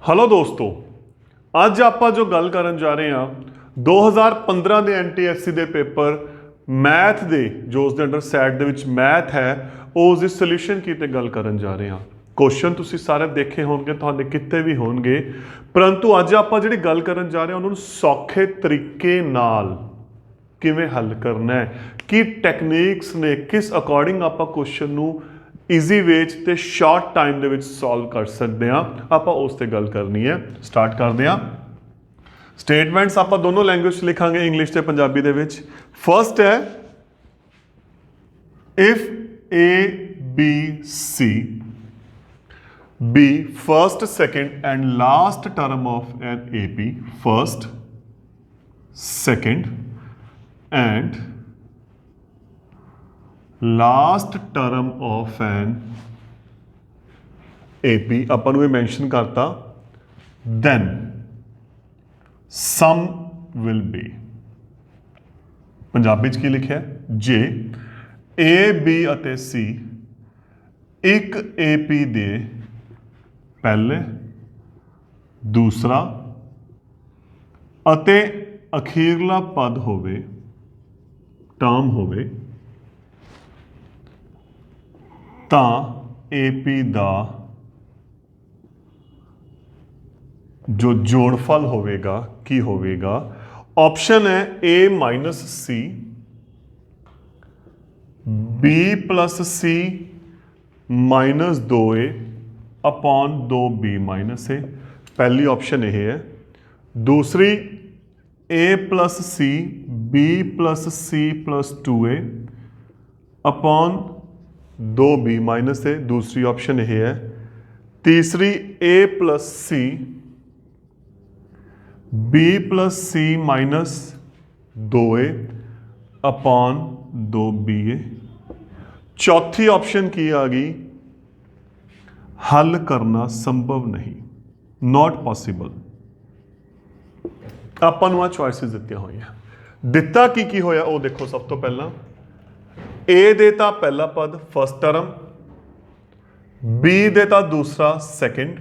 Hello दोस्तों, ਅੱਜ ਆਪਾਂ ਜੋ ਗੱਲ ਕਰਨ ਜਾ ਰਹੇ ਹਾਂ 2015 ਦੇ NTSC ਦੇ ਪੇਪਰ ਮੈਥ ਦੇ ਜੋ ਉਸ ਦੇ ਅੰਡਰ ਸੈਟ ਦੇ ਵਿੱਚ ਮੈਥ ਹੈ ਉਸ ਦੀ ਸੋਲੂਸ਼ਨ ਕੀ ਤੇ ਗੱਲ ਕਰਨ ਜਾ ਰਹੇ ਹਾਂ। ਕੁਐਸਚਨ ਤੁਸੀਂ ਸਾਰੇ ਦੇਖੇ ਹੋਣਗੇ, ਤੁਹਾਡੇ ਕਿਤੇ ਵੀ ਹੋਣਗੇ, ਪਰੰਤੂ ਅੱਜ ਆਪਾਂ ਜਿਹੜੀ ਗੱਲ ਕਰਨ ਜਾ ਰਹੇ ਹਾਂ ਉਹਨਾਂ ਨੂੰ ਸੌਖੇ ਤਰੀਕੇ ਨਾਲ ਕਿਵੇਂ ਹੱਲ ਕਰਨਾ ਹੈ, ਕੀ ਟੈਕਨੀਕਸ ਨੇ, ਕਿਸ ਅਕੋਰਡਿੰਗ ਆਪਾਂ ਕੁਐਸਚਨ ਨੂੰ ਈਜ਼ੀ ਵੇ 'ਚ ਤੇ ਸ਼ਾਰਟ ਟਾਈਮ ਦੇ ਵਿੱਚ ਸੋਲਵ ਕਰ ਸਕਦੇ ਹਾਂ। ਆਪਾਂ ਉਸ ਤੇ ਗੱਲ ਕਰਨੀ ਹੈ। ਸਟਾਰਟ ਕਰਦੇ ਹਾਂ। ਸਟੇਟਮੈਂਟਸ ਆਪਾਂ ਦੋਨੋਂ ਲੈਂਗੁਏਜ 'ਚ ਲਿਖਾਂਗੇ, ਇੰਗਲਿਸ਼ ਤੇ ਪੰਜਾਬੀ ਦੇ ਵਿੱਚ। ਫਸਟ ਹੈ if A B C be first, second and last term of an AP, first, second and last term of an AP ਆਪਾਂ ਨੂੰ ਇਹ ਮੈਂਸ਼ਨ ਕਰਤਾ, then sum will be Punjabi ਚ ਕੀ ਲਿਖਿਆ, ਜੇ A B ਅਤੇ C ਇੱਕ AP ਦੇ ਪਹਿਲੇ, ਦੂਸਰਾ ਅਤੇ ਅਖੀਰਲਾ ਪਦ ਹੋਵੇ, ਟਰਮ ਹੋਵੇ, ਤਾਂ AP ਦਾ ਜੋ ਜੋੜਫਲ ਹੋਵੇਗਾ ਕੀ ਹੋਵੇਗਾ। ਆਪਸ਼ਨ ਹੈ A minus C, B plus C minus 2A upon 2B minus A, पहली ऑप्शन यह है। दूसरी A plus C B plus C plus 2A upon 2B minus A, दूसरी ऑप्शन यह है। तीसरी A plus C B plus C minus 2A upon 2BA। चौथी option की आ गई, हल करना संभव नहीं, नॉट पॉसिबल। ਆਪਾਂ ਨੂੰ ਆ ਚੁਆਇਸਿਸ ਦਿੱਤੀਆਂ ਹੋਈਆਂ। ਦਿੱਤਾ ਕੀ ਹੋਇਆ ਉਹ ਦੇਖੋ। ਸਭ ਤੋਂ ਪਹਿਲਾਂ A ਦੇਤਾ ਪਹਿਲਾ ਪਦ ਫਸਟ ਟਰਮ, B ਦੇਤਾ ਦੂਸਰਾ ਸੈਕਿੰਡ,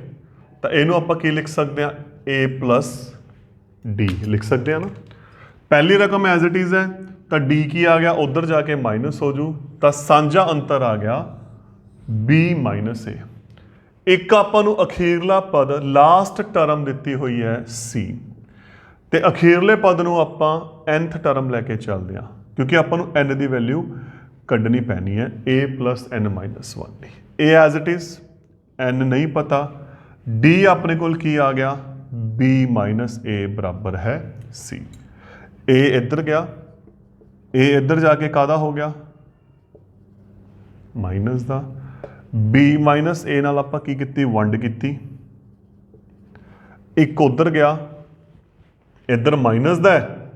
ਤਾਂ ਇਹਨੂੰ ਆਪਾਂ ਕੀ ਲਿਖ ਸਕਦੇ ਹਾਂ, A ਪਲਸ D ਲਿਖ ਸਕਦੇ ਹਾਂ ਨਾ। ਪਹਿਲੀ ਰਕਮ ਐਜ਼ ਇਟ ਇਜ਼ ਹੈ, ਤਾਂ D ਕੀ ਆ ਗਿਆ, ਉਧਰ ਜਾ ਕੇ ਮਾਈਨਸ ਹੋ ਜੂ, ਤਾਂ ਸਾਂਝਾ ਅੰਤਰ ਆ ਗਿਆ B ਮਾਈਨਸ A। ਇੱਕ ਆਪਾਂ ਨੂੰ ਅਖੀਰਲਾ ਪਦ ਲਾਸਟ ਟਰਮ ਦਿੱਤੀ ਹੋਈ ਹੈ C, ਤੇ ਅਖੀਰਲੇ ਪਦ ਨੂੰ ਆਪਾਂ nth ਟਰਮ ਲੈ ਕੇ ਚੱਲਦੇ ਹਾਂ, ਕਿਉਂਕਿ ਆਪਾਂ ਨੂੰ n ਦੀ ਵੈਲਿਊ ਕੱਢਣੀ ਪੈਣੀ ਹੈ, A plus n minus 1 the. A as it is, n ਨਹੀਂ ਪਤਾ, D ਆਪਣੇ ਕੋਲ ਕੀ ਆ ਗਿਆ, B ਮਾਈਨਸ A ਬਰਾਬਰ ਹੈ C। A ਇੱਧਰ ਗਿਆ, A ਇੱਧਰ ਜਾ ਕੇ ਕਾਹਦਾ ਹੋ ਗਿਆ, minus the. B minus A ਨਾਲ ਆਪਾਂ ਕੀ ਕੀਤੀ, ਵੰਡ ਕੀਤੀ। ਇੱਕ ਉਧਰ ਗਿਆ, ਇੱਧਰ ਮਾਈਨਸ ਦਾ ਹੈ,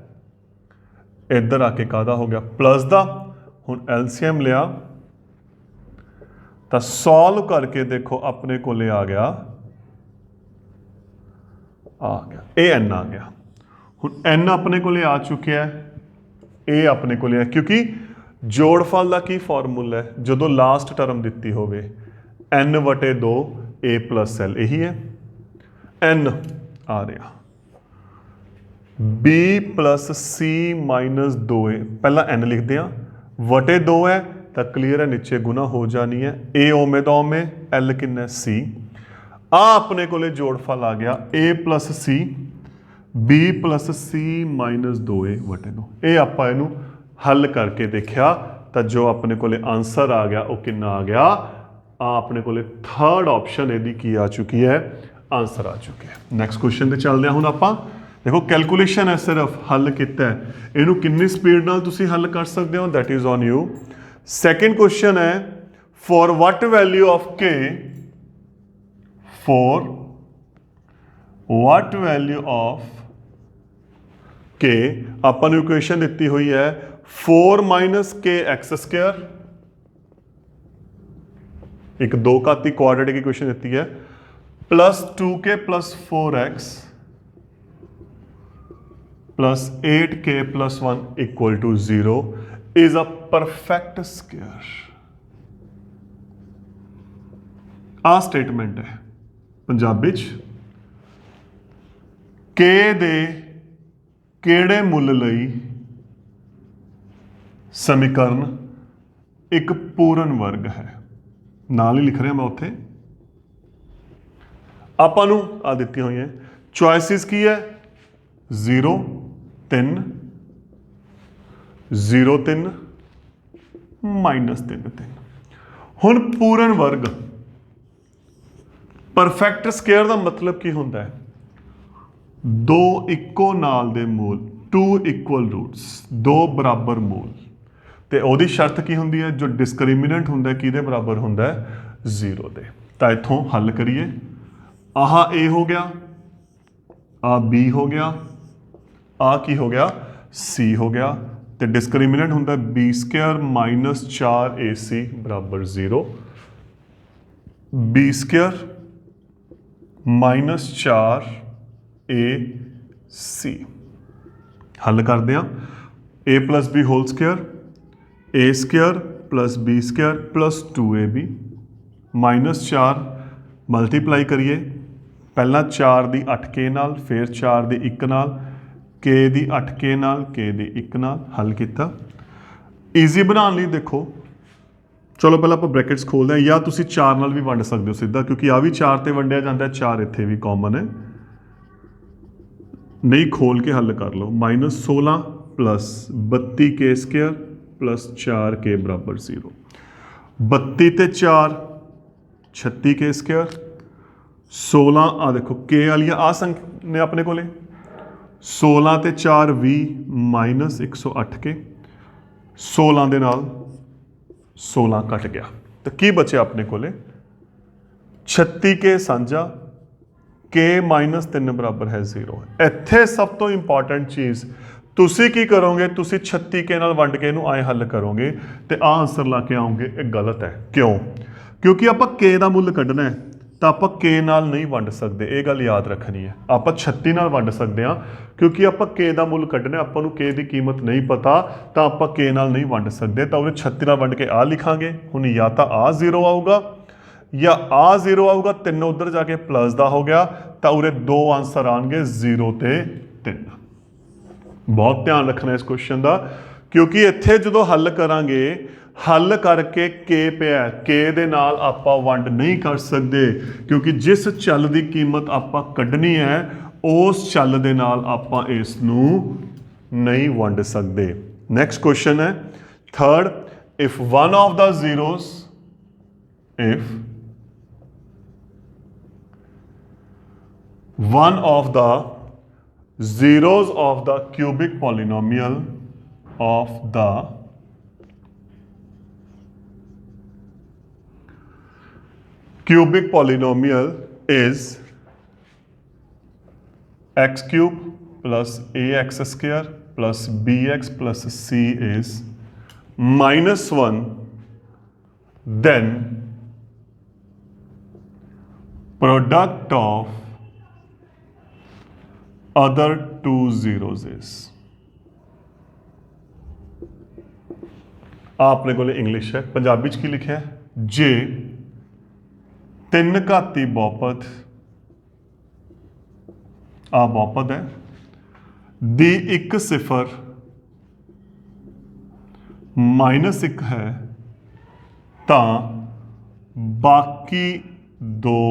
ਇੱਧਰ ਆ ਕੇ ਕਾਹਦਾ ਹੋ ਗਿਆ, ਪਲਸ ਦਾ। ਹੁਣ LCM ਲਿਆ ਤਾਂ ਸੋਲਵ ਕਰਕੇ ਦੇਖੋ ਆਪਣੇ ਕੋਲੇ ਆ ਗਿਆ ਇਹ n ਆ ਗਿਆ। ਹੁਣ n ਆਪਣੇ ਕੋਲੇ ਆ ਚੁੱਕਿਆ ਹੈ, ਇਹ ਆਪਣੇ ਕੋਲੇ ਹੈ, ਕਿਉਂਕਿ ਜੋੜਫਲ ਦਾ ਕੀ ਫਾਰਮੂਲਾ ਹੈ, ਜਦੋਂ ਲਾਸਟ ਟਰਮ ਦਿੱਤੀ ਹੋਵੇ n/2 A ਪਲਸ L, ਇਹੀ ਹੈ। n ਆ ਰਿਹਾ B plus C minus 2A, ਪਹਿਲਾਂ n ਲਿਖਦੇ ਹਾਂ, ਵਟੇ 2 ਹੈ ਤਾਂ ਕਲੀਅਰ ਹੈ, ਨੀਚੇ ਗੁਣਾ ਹੋ ਜਾਣੀ ਹੈ। A ਓਮੇ ਦਾ ਓਮੇ, L ਕਿੰਨਾ C, ਆ ਆਪਣੇ ਕੋਲੇ ਜੋੜਫਲ ਆ ਗਿਆ A plus C B plus C minus 2A ਵਟੇ 2। ਇਹ ਆਪਾਂ ਇਹਨੂੰ ਹੱਲ ਕਰਕੇ ਦੇਖਿਆ ਤਾਂ ਜੋ ਆਪਣੇ ਕੋਲੇ ਆਂਸਰ ਆ ਗਿਆ ਉਹ ਕਿੰਨਾ ਆ ਗਿਆ, ਆ ਆਪਣੇ ਕੋਲੇ ਥਰਡ ਆਪਸ਼ਨ ਇਹਦੀ ਕੀ ਆ ਚੁੱਕੀ ਹੈ, ਆਂਸਰ ਆ ਚੁੱਕਿਆ ਹੈ। ਨੈਕਸਟ ਕੁਐਸਚਨ ਤੇ ਚੱਲਦੇ ਹਾਂ ਹੁਣ ਆਪਾਂ। देखो कैलकुलेशन है, सिर्फ हल किया है, इनू कितनी स्पीड नाल तुसी हल कर सकते हो, that is on you. Second question है, for what value of K, for what value of K अपन इक्वेशन दी हुई है 4 माइनस K एक्स स्क्वायर, एक दो घाती क्वाड्रेटिक इक्वेशन दी है, plus 2K plus 4x plus 8K plus 1 equal to 0 is a perfect square। ਆ statement ਹੈ ਪੰਜਾਬੀ ਚ k ਦੇ ਕਿਹੜੇ ਮੁੱਲ ਲਈ ਸਮੀਕਰਨ ਇੱਕ ਪੂਰਨ ਵਰਗ ਹੈ। ਨਾਲ ਹੀ ਲਿਖ ਰਿਹਾ ਮੈਂ ਉੱਥੇ। ਆਪਾਂ ਨੂੰ ਆ ਦਿੱਤੀਆਂ ਹੋਈਆਂ ਚੁਆਇਸਿਸ ਕੀ ਹੈ 0 3 0 3 -3 3। ਹੁਣ ਪੂਰਨ ਵਰਗ ਪਰਫੈਕਟ ਸਕੁਏਅਰ ਦਾ ਮਤਲਬ ਕੀ ਹੁੰਦਾ ਹੈ ਦੋ ਇੱਕੋ ਨਾਲ ਦੇ ਮੂਲ 2 ਇਕੁਅਲ ਰੂਟਸ, ਦੋ ਬਰਾਬਰ ਮੂਲ। ਤੇ ਉਹਦੀ ਸ਼ਰਤ ਕੀ ਹੁੰਦੀ ਹੈ ਜੋ ਡਿਸਕ੍ਰਿਮੀਨੈਂਟ ਹੁੰਦਾ ਕਿਹਦੇ ਬਰਾਬਰ ਹੁੰਦਾ ਹੈ 0 ਦੇ। ਤਾਂ ਇੱਥੋਂ ਹੱਲ ਕਰੀਏ ਆਹ a ਹੋ ਗਿਆ, ਆ b ਹੋ ਗਿਆ, ਆ ਕੀ ਹੋ ਗਿਆ c ਹੋ ਗਿਆ ਤੇ ਡਿਸਕ੍ਰਿਮੀਨੈਂਟ ਹੁੰਦਾ b² - 4ac ਬਰਾਬਰ 0। b² - 4ac ਹੱਲ ਕਰਦੇ ਹਾਂ a + b whole square a² + b² + 2ab -4 multiply ਕਰੀਏ ਪਹਿਲਾਂ 4 ਦੀ 8k ਨਾਲ, ਫਿਰ 4 ਦੀ 1 ਨਾਲ, k ਦੀ 8k ਨਾਲ, k ਦੀ 1 ਨਾਲ ਹੱਲ ਕੀਤਾ। ਈਜ਼ੀ ਬਣਾਉਣ ਲਈ ਦੇਖੋ ਚਲੋ ਪਹਿਲਾਂ ਆਪਾਂ ਬ੍ਰੈਕਟਸ ਖੋਲਦੇ ਹਾਂ ਜਾਂ ਤੁਸੀਂ 4 ਨਾਲ ਵੀ ਵੰਡ ਸਕਦੇ ਹੋ ਸਿੱਧਾ ਕਿਉਂਕਿ ਆ ਵੀ 4 ਤੇ ਵੰਡਿਆ ਜਾਂਦਾ 4 ਇੱਥੇ ਵੀ ਕਾਮਨ ਹੈ। ਨਹੀਂ ਖੋਲ ਕੇ ਹੱਲ ਕਰ ਲਓ -16 + 32k² + 4k ਬਰਾਬਰ 0। 32 ਤੇ 4 36k²। 16 ਆ ਦੇਖੋ k ਵਾਲੀਆਂ ਆ ਸੰਖਿਆ ਨੇ ਆਪਣੇ ਕੋਲੇ 16 ਤੇ 4 20 -108k। 16 ਦੇ ਨਾਲ 16 ਕੱਟ ਗਿਆ ਤਾਂ ਕੀ ਬਚਿਆ ਆਪਣੇ ਕੋਲੇ 36k ਸਾਂਝਾ k -3 ਬਰਾਬਰ ਹੈ 0। ਇੱਥੇ ਸਭ ਤੋਂ ਇੰਪੋਰਟੈਂਟ ਚੀਜ਼ ਤੁਸੀਂ ਕੀ ਕਰੋਗੇ ਤੁਸੀਂ 36k ਨਾਲ ਵੰਡ ਕੇ ਇਹਨੂੰ ਆਏ ਹੱਲ ਕਰੋਗੇ ਤੇ ਆ ਆਂਸਰ ਲਾ ਕੇ ਆਓਗੇ ਇਹ ਗਲਤ ਹੈ। ਕਿਉਂ? ਕਿਉਂਕਿ ਆਪਾਂ k ਦਾ ਮੁੱਲ ਕੱਢਣਾ ਹੈ ਤਾਂ ਆਪਾਂ k ਨਾਲ ਨਹੀਂ ਵੰਡ ਸਕਦੇ, ਇਹ ਗੱਲ ਯਾਦ ਰੱਖਣੀ ਹੈ। ਆਪਾਂ 36 ਨਾਲ ਵੰਡ ਸਕਦੇ ਹਾਂ ਕਿਉਂਕਿ ਆਪਾਂ k ਦਾ ਮੁੱਲ ਕੱਢਣਾ, ਆਪਾਂ ਨੂੰ k ਦੀ ਕੀਮਤ ਨਹੀਂ ਪਤਾ ਤਾਂ ਆਪਾਂ k ਨਾਲ ਨਹੀਂ ਵੰਡ ਸਕਦੇ। ਤਾਂ ਉਹਦੇ 36 ਨਾਲ ਵੰਡ ਕੇ ਆ ਲਿਖਾਂਗੇ। ਹੁਣ ਜਾਂ ਤਾਂ ਆ 0 ਆਊਗਾ ਜਾਂ ਆ 0 ਆਊਗਾ, 3 ਉੱਧਰ ਜਾ ਕੇ ਪਲੱਸ ਦਾ ਹੋ ਗਿਆ ਤਾਂ ਉਰੇ ਦੋ ਆਂਸਰ ਆਉਣਗੇ 0 ਤੇ 3। ਬਹੁਤ ਧਿਆਨ ਰੱਖਣਾ ਇਸ ਕੁਐਸਚਨ ਦਾ ਕਿਉਂਕਿ ਇੱਥੇ ਜਦੋਂ ਹੱਲ ਕਰਾਂਗੇ ਹੱਲ ਕਰਕੇ k ਪਿਆ k ਦੇ ਨਾਲ ਆਪਾਂ ਵੰਡ ਨਹੀਂ ਕਰ ਸਕਦੇ ਕਿਉਂਕਿ ਜਿਸ ਚੱਲ ਦੀ ਕੀਮਤ ਆਪਾਂ ਕੱਢਣੀ ਹੈ ਉਸ ਚੱਲ ਦੇ ਨਾਲ ਆਪਾਂ ਇਸ ਨੂੰ ਨਹੀਂ ਵੰਡ ਸਕਦੇ। ਨੈਕਸਟ ਕੁਐਸਚਨ ਹੈ third if one of the zeros if one of the zeros of the cubic polynomial of the cubic polynomial is x³ plus ax² plus bx plus c is -1, then product of other two zeros is आपने कोले English है पंजाबी च की लिखा है जे 3 घाती बहुपद आ बहुपद है दी 1 सिफर -1 है ਤਾਂ ਬਾਕੀ ਦੋ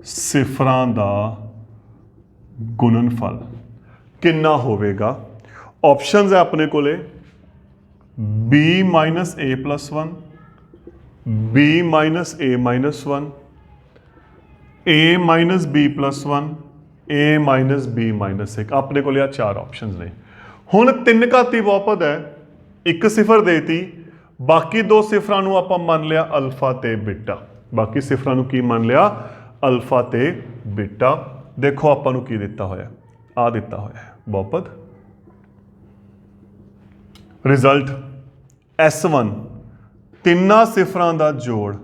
ਸਿਫਰਾਂ ਦਾ ਗੁਣਨਫਲ ਕਿੰਨਾ ਹੋਵੇਗਾ। ਆਪਸ਼ਨਸ ਹੈ ਆਪਣੇ ਕੋਲੇ b - a + 1 b - a - 1 a - b + 1 a - b - 1 ਆਪਣੇ ਕੋਲੇ ਆ ਚਾਰ ਆਪਸ਼ਨਸ ਨੇ। ਹੁਣ 3 ਘਾਤੀ ਬਹੁਪਦ ਹੈ 1 ਸਿਫਰ ਦੇਤੀ ਬਾਕੀ ਦੋ ਸਿਫਰਾਂ ਨੂੰ ਆਪਾਂ ਮੰਨ ਲਿਆ ਅਲਫਾ ਤੇ ਬੀਟਾ। ਬਾਕੀ ਸਿਫਰਾਂ ਨੂੰ ਕੀ ਮੰਨ ਲਿਆ ਅਲਫਾ ਤੇ ਬੀਟਾ। ਦੇਖੋ ਆਪਾਂ ਨੂੰ ਕੀ ਦਿੱਤਾ ਹੋਇਆ ਆ ਦਿੱਤਾ ਹੋਇਆ ਬਹੁਪਦ ਰਿਜ਼ਲਟ S1 ਤਿੰਨਾਂ ਸਿਫਰਾਂ ਦਾ ਜੋੜ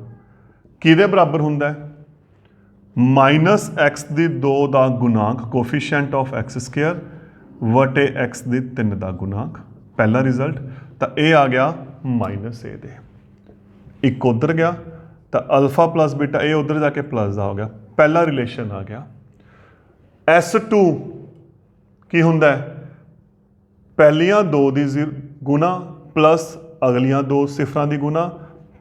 ਕਿਹਦੇ ਬਰਾਬਰ ਹੁੰਦਾ ਹੈ -x the 2 the ਗੁਣਾਂਕ coefficient of x² ਵਟੇ x ਦੀ 3 ਦਾ ਗੁਣਾਂਕ। ਪਹਿਲਾ ਰਿਜ਼ਲਟ ਤਾਂ ਇਹ ਆ ਗਿਆ -a ਦੇ ਇੱਕ ਉਧਰ ਗਿਆ ਤਾਂ ਅਲਫਾ ਪਲੱਸ ਬੀਟਾ ਇਹ ਉਧਰ ਜਾ ਕੇ ਪਲੱਸ ਦਾ ਹੋ ਗਿਆ। ਪਹਿਲਾ ਰਿਲੇਸ਼ਨ ਆ ਗਿਆ। S2 ਕੀ ਹੁੰਦਾ ਹੈ, ਪਹਿਲੀਆਂ ਦੋ ਦੀ ਗੁਣਾ ਪਲੱਸ ਅਗਲੀਆਂ ਦੋ ਸਿਫਰਾਂ ਦੀ ਗੁਣਾ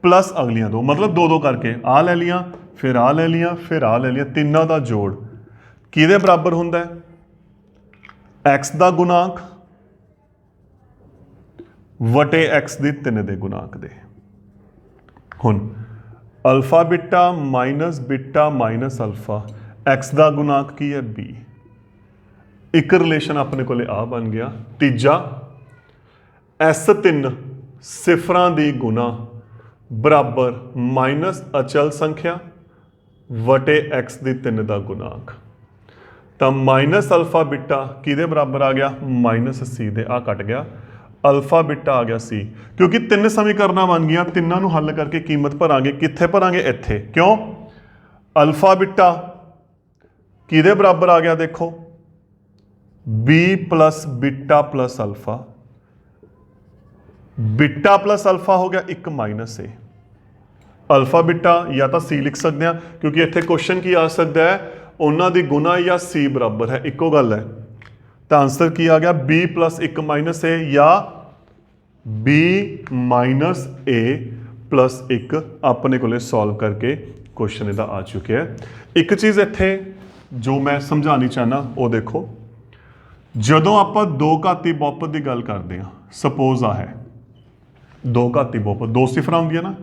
ਪਲੱਸ ਅਗਲੀਆਂ ਦੋ, ਮਤਲਬ ਦੋ ਦੋ ਕਰਕੇ ਆ ਲੈ ਲੀਆਂ, ਫਿਰ ਆ ਲੈ ਲੀਆਂ, ਫਿਰ ਆ ਲੈ ਲੀਆਂ, ਤਿੰਨਾਂ ਦਾ ਜੋੜ ਕਿਹਦੇ ਬਰਾਬਰ ਹੁੰਦਾ ਹੈ, x ਦਾ ਗੁਣਾਂਕ ਵਟੇ x ਦੀ 3 ਦੇ ਗੁਣਾਂਕ ਦੇ। ਹੁਣ alpha Bitta minus alpha, x ਦਾ ਗੁਣਾਂਕ ਕੀ ਹੈ b। ਇੱਕ ਰਿਲੇਸ਼ਨ ਆਪਣੇ ਕੋਲੇ ਆ ਬਣ ਗਿਆ। ਤੀਜਾ S3 ਸਿਫਰਾਂ ਦੀ ਗੁਣਾ ਬਰਾਬਰ ਮਾਈਨਸ ਅਚਲ ਸੰਖਿਆ ਵਟੇ x ਦੀ 3 ਦਾ ਗੁਣਾਂਕ। ਤਾਂ ਮਾਈਨਸ ਅਲਫਾ ਬਿੱਟਾ ਕਿਹਦੇ ਬਰਾਬਰ ਆ ਗਿਆ, ਮਾਈਨਸ c ਦੇ, ਆ ਕੱਟ ਗਿਆ, ਅਲਫਾ ਬਿੱਟਾ ਆ ਗਿਆ c। ਕਿਉਂਕਿ ਤਿੰਨ ਸਮੀਕਰਨਾਂ ਬਣ ਗਈਆਂ, ਤਿੰਨਾਂ ਨੂੰ ਹੱਲ ਕਰਕੇ ਕੀਮਤ ਭਰਾਂਗੇ, ਕਿੱਥੇ ਭਰਾਂਗੇ, ਇੱਥੇ। ਕਿਉਂ, ਅਲਫਾ ਬਿੱਟਾ ਕਿਹਦੇ ਬਰਾਬਰ ਆ ਗਿਆ, ਦੇਖੋ b plus Bitta plus alpha, Bitta plus alpha ਹੋ ਗਿਆ ਇੱਕ ਮਾਈਨਸ a। ਅਲਫਾ ਬਿੱਟਾ ਜਾਂ ਤਾਂ c ਲਿਖ ਸਕਦੇ ਹਾਂ, ਕਿਉਂਕਿ ਇੱਥੇ ਕੁਐਸਚਨ ਕੀ ਆ ਸਕਦਾ ਹੈ, ਉਹਨਾਂ ਦੀ ਗੁਣਾ ਜਾਂ c ਬਰਾਬਰ ਹੈ, ਇੱਕੋ ਗੱਲ ਹੈ। ਤਾਂ ਆਂਸਰ ਕੀ ਆ ਗਿਆ, b ਪਲਸ ਇੱਕ ਮਾਈਨਸ a ਜਾਂ b ਮਾਈਨਸ a ਪਲਸ ਇੱਕ। ਆਪਣੇ ਕੋਲੇ ਸੋਲਵ ਕਰਕੇ ਕੁਐਸਚਨ ਇਹਦਾ ਆ ਚੁੱਕਿਆ ਹੈ। ਇੱਕ ਚੀਜ਼ ਇੱਥੇ ਜੋ ਮੈਂ ਸਮਝਾਉਣੀ ਚਾਹਨਾ ਉਹ ਦੇਖੋ, ਜਦੋਂ ਆਪਾਂ ਦੋ ਘਾਤੀ ਬਹੁਪਦ ਦੀ ਗੱਲ ਕਰਦੇ ਹਾਂ, ਸਪੋਜ਼ ਆ ਹੈ ਦੋ ਘਾਤੀ ਬਹੁਪਦ, ਦੋ ਸਿਫਰਾਂ ਹੁੰਦੀਆਂ ਨਾ,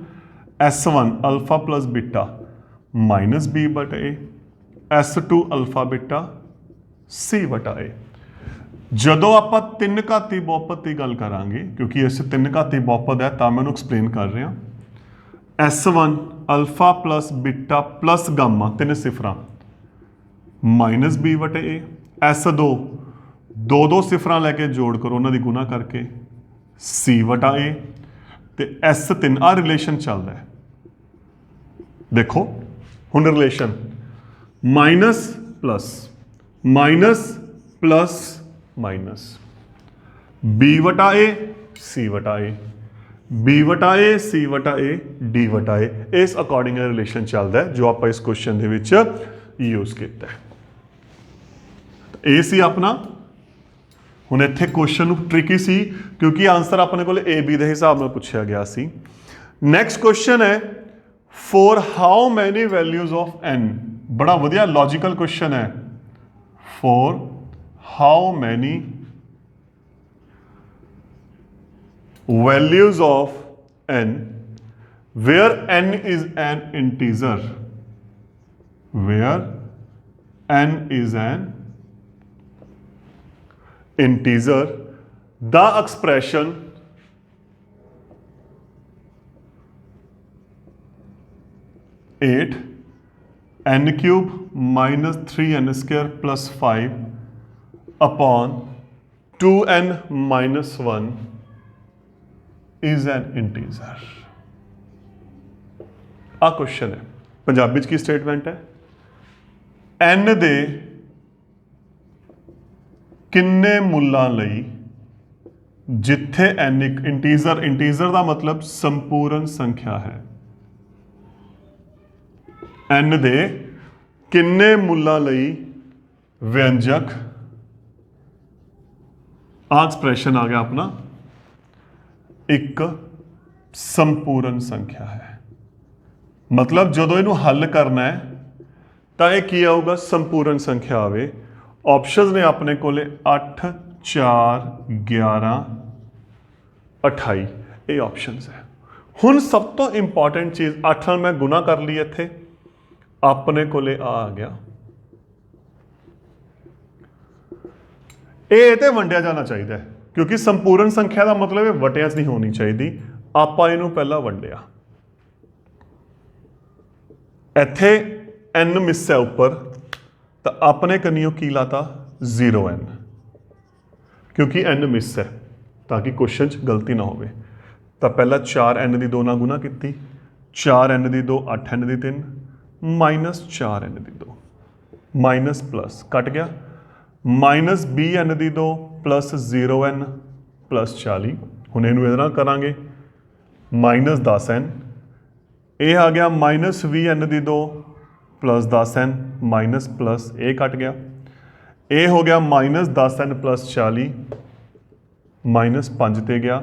S1 alpha plus Bitta minus b ਬਟਾ a, S2 alpha Bitta c ਬਟਾ a। ਜਦੋਂ ਆਪਾਂ ਤਿੰਨ ਘਾਤੀ ਬਹੁਪਦ ਦੀ ਗੱਲ ਕਰਾਂਗੇ, ਕਿਉਂਕਿ ਇਸ ਤਿੰਨ ਘਾਤੀ ਬਹੁਪਦ ਹੈ ਤਾਂ ਮੈਂ ਉਹਨੂੰ ਐਕਸਪਲੇਨ ਕਰ ਰਿਹਾ। S1 alpha plus Bitta plus Gama, ਤਿੰਨ ਸਿਫਰਾਂ, ਮਾਈਨਸ b ਬਟੇ a। S2 ਦੋ ਦੋ ਸਿਫਰਾਂ ਲੈ ਕੇ ਜੋੜ ਕਰੋ, ਉਹਨਾਂ ਦੀ ਗੁਣਾ ਕਰਕੇ c ਵਟਾ a। ਤੇ S3 ਆ ਰਿਲੇਸ਼ਨ ਚੱਲਦਾ ਹੈ, ਦੇਖੋ ਹੁਣ relation minus plus minus plus minus, b ਵਟਾ a c ਵਟਾ a, b ਵਟਾ a c ਵਟਾ a d ਵਟਾ a। ਇਸ ਅਕੋਰਡਿੰਗ ਰਿਲੇਸ਼ਨ ਚੱਲਦਾ ਹੈ ਜੋ ਆਪਾਂ ਇਸ ਕੁਐਸਚਨ ਦੇ ਵਿੱਚ ਯੂਜ਼ ਕੀਤਾ ਹੈ। ਇਹ ਸੀ ਆਪਣਾ। ਹੁਣ ਇੱਥੇ ਕੁਐਸਚਨ ਨੂੰ ਟ੍ਰਿਕੀ ਸੀ ਕਿਉਂਕਿ ਆਂਸਰ ਆਪਣੇ ਕੋਲ ਏ ਬੀ ਦੇ ਹਿਸਾਬ ਨਾਲ ਪੁੱਛਿਆ ਗਿਆ ਸੀ। ਨੈਕਸਟ ਕੁਐਸਚਨ ਹੈ for how many values of n। ਬੜਾ ਵਧੀਆ ਲੌਜੀਕਲ ਕੁਐਸਚਨ ਹੈ। For how many values of n where n is an integer, where n is an integer, the expression eight n cube minus 3n square plus 5 upon 2n minus 1 is an integer। ਆ question ਹੈ, ਪੰਜਾਬੀ ਚ ਕੀ statement ਹੈ, n ਦੇ ਕਿੰਨੇ ਮੁੱਲਾਂ ਲਈ ਜਿੱਥੇ n ਇੱਕ ਇੰਟੀਜ਼ਰ ਦਾ ਮਤਲਬ ਸੰਪੂਰਨ ਸੰਖਿਆ ਹੈ, n ਦੇ ਕਿੰਨੇ ਮੁੱਲਾਂ ਲਈ ਵਿਅੰਜਕ, ਆ ਐਕਸਪ੍ਰੈਸ਼ਨ ਆ ਗਿਆ ਆਪਣਾ, ਇੱਕ ਸੰਪੂਰਨ ਸੰਖਿਆ ਹੈ। ਮਤਲਬ ਜਦੋਂ ਇਹਨੂੰ ਹੱਲ ਕਰਨਾ ਹੈ ਤਾਂ ਇਹ ਕੀ ਆਊਗਾ, ਸੰਪੂਰਨ ਸੰਖਿਆ ਆਵੇ। ਆਪਸ਼ਨਸ ਨੇ ਆਪਣੇ ਕੋਲੇ 8 4 11 28, ਇਹ ਆਪਸ਼ਨਸ ਹੈ। ਹੁਣ ਸਭ ਤੋਂ ਇੰਪੋਰਟੈਂਟ ਚੀਜ਼, 8 ਨਾਲ ਮੈਂ ਗੁਣਾ ਕਰ ਲਈ, ਇੱਥੇ ਆਪਣੇ ਕੋਲੇ ਆ ਗਿਆ, ਇਹ ਤੇ ਵੰਡਿਆ ਜਾਣਾ ਚਾਹੀਦਾ ਹੈ ਕਿਉਂਕਿ ਸੰਪੂਰਨ ਸੰਖਿਆ ਦਾ ਮਤਲਬ ਇਹ ਵਟਿਆਂ 'ਚ ਨਹੀਂ ਹੋਣੀ ਚਾਹੀਦੀ। ਆਪਾਂ ਇਹਨੂੰ ਪਹਿਲਾਂ ਵੰਡਿਆ, ਇੱਥੇ n ਮਿਸ ਹੈ ਉੱਪਰ, ਤਾਂ ਆਪਣੇ ਕੰਨਿਓ ਕੀ ਲਾਤਾ 0n, ਕਿਉਂਕਿ n ਮਿਸ ਹੈ ਤਾਂ ਕਿ ਕੁਐਸਚਨ 'ਚ ਗਲਤੀ ਨਾ ਹੋਵੇ। ਤਾਂ ਪਹਿਲਾਂ 4n ਦੀ 2 ਨਾਲ ਗੁਣਾ ਕੀਤੀ, 4n ਦੀ 2 8n ਦੀ 3 ਮਾਈਨਸ 4n ਦੀ 2 ਮਾਈਨਸ ਪਲਸ ਕੱਟ ਗਿਆ, ਮਾਈਨਸ bn ਦੀ 2 ਪਲਸ 0n ਪਲਸ 40। ਹੁਣ ਇਹਨੂੰ ਇਹਦੇ ਨਾਲ ਕਰਾਂਗੇ, ਮਾਈਨਸ 10n, ਇਹ ਆ ਗਿਆ ਮਾਈਨਸ 20n ਦੀ 2 ਪਲਸ 10n ਮਾਈਨਸ ਪਲਸ ਇਹ ਕੱਟ ਗਿਆ, ਇਹ ਹੋ ਗਿਆ -10n + 40 -5 ਤੇ ਗਿਆ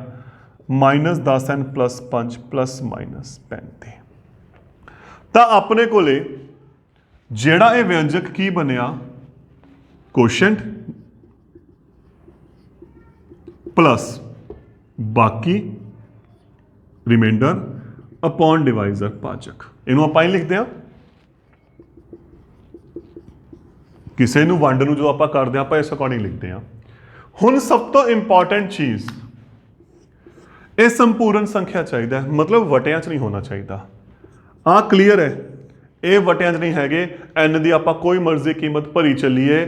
-10n + 5 ± 35। ਤਾਂ ਆਪਣੇ ਕੋਲੇ ਜਿਹੜਾ ਇਹ ਵਿਅੰਜਕ ਕੀ ਬਣਿਆ, ਕੋਸ਼ੈਂਟ ਪਲਸ ਬਾਕੀ ਰਿਮਾਈਂਡਰ ਅਪੋਨ ਡਿਵਾਈਜ਼ਰ ਭਾਜਕ। ਇਹਨੂੰ ਆਪਾਂ ਹੀ ਲਿਖਦੇ ਹਾਂ, ਕਿਸੇ ਨੂੰ ਵੰਡ ਨੂੰ ਜੋ ਆਪਾਂ ਕਰਦੇ ਹਾਂ ਆਪਾਂ ਇਸ ਅਕੋਰਡਿੰਗ ਲਿਖਦੇ ਹਾਂ। ਹੁਣ ਸਭ ਤੋਂ ਇੰਪੋਰਟੈਂਟ ਚੀਜ਼, ਇਹ ਸੰਪੂਰਨ ਸੰਖਿਆ ਚਾਹੀਦਾ ਹੈ, ਮਤਲਬ ਵਟਿਆਂ 'ਚ ਨਹੀਂ ਹੋਣਾ ਚਾਹੀਦਾ। ਆਹ ਕਲੀਅਰ ਹੈ, ਇਹ ਵਟਿਆਂ 'ਚ ਨਹੀਂ ਹੈਗੇ। n ਦੀ ਆਪਾਂ ਕੋਈ ਮਰਜ਼ੀ ਕੀਮਤ ਭਰੀ ਚੱਲੀਏ,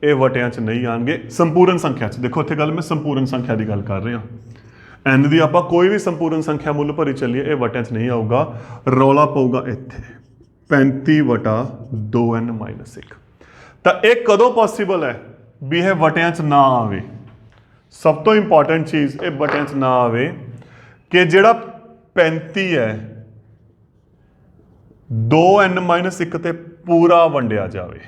ਇਹ ਵਟਿਆਂ 'ਚ ਨਹੀਂ ਆਣਗੇ। ਸੰਪੂਰਨ ਸੰਖਿਆ 'ਚ ਦੇਖੋ, ਇੱਥੇ ਗੱਲ ਮੈਂ ਸੰਪੂਰਨ ਸੰਖਿਆ ਦੀ ਗੱਲ ਕਰ ਰਿਹਾ। n ਦੀ ਆਪਾਂ ਕੋਈ ਵੀ ਸੰਪੂਰਨ ਸੰਖਿਆ ਮੁੱਲ ਭਰੀ ਚੱਲੀਏ, ਇਹ ਵਟਿਆਂ 'ਚ ਨਹੀਂ ਆਊਗਾ। ਰੌਲਾ ਪਊਗਾ ਇੱਥੇ 35/2n - 1। ਤਾਂ ਇਹ ਕਦੋਂ ਪੋਸੀਬਲ ਹੈ ਵੀ ਇਹ ਵਟਿਆਂ 'ਚ ਨਾ ਆਵੇ? ਸਭ ਤੋਂ ਇੰਪੋਰਟੈਂਟ ਚੀਜ਼, ਇਹ ਵਟਿਆਂ 'ਚ ਨਾ ਆਵੇ ਕਿ ਜਿਹੜਾ 35 ਹੈ 2n - 1 ਤੇ ਪੂਰਾ ਵੰਡਿਆ ਜਾਵੇ।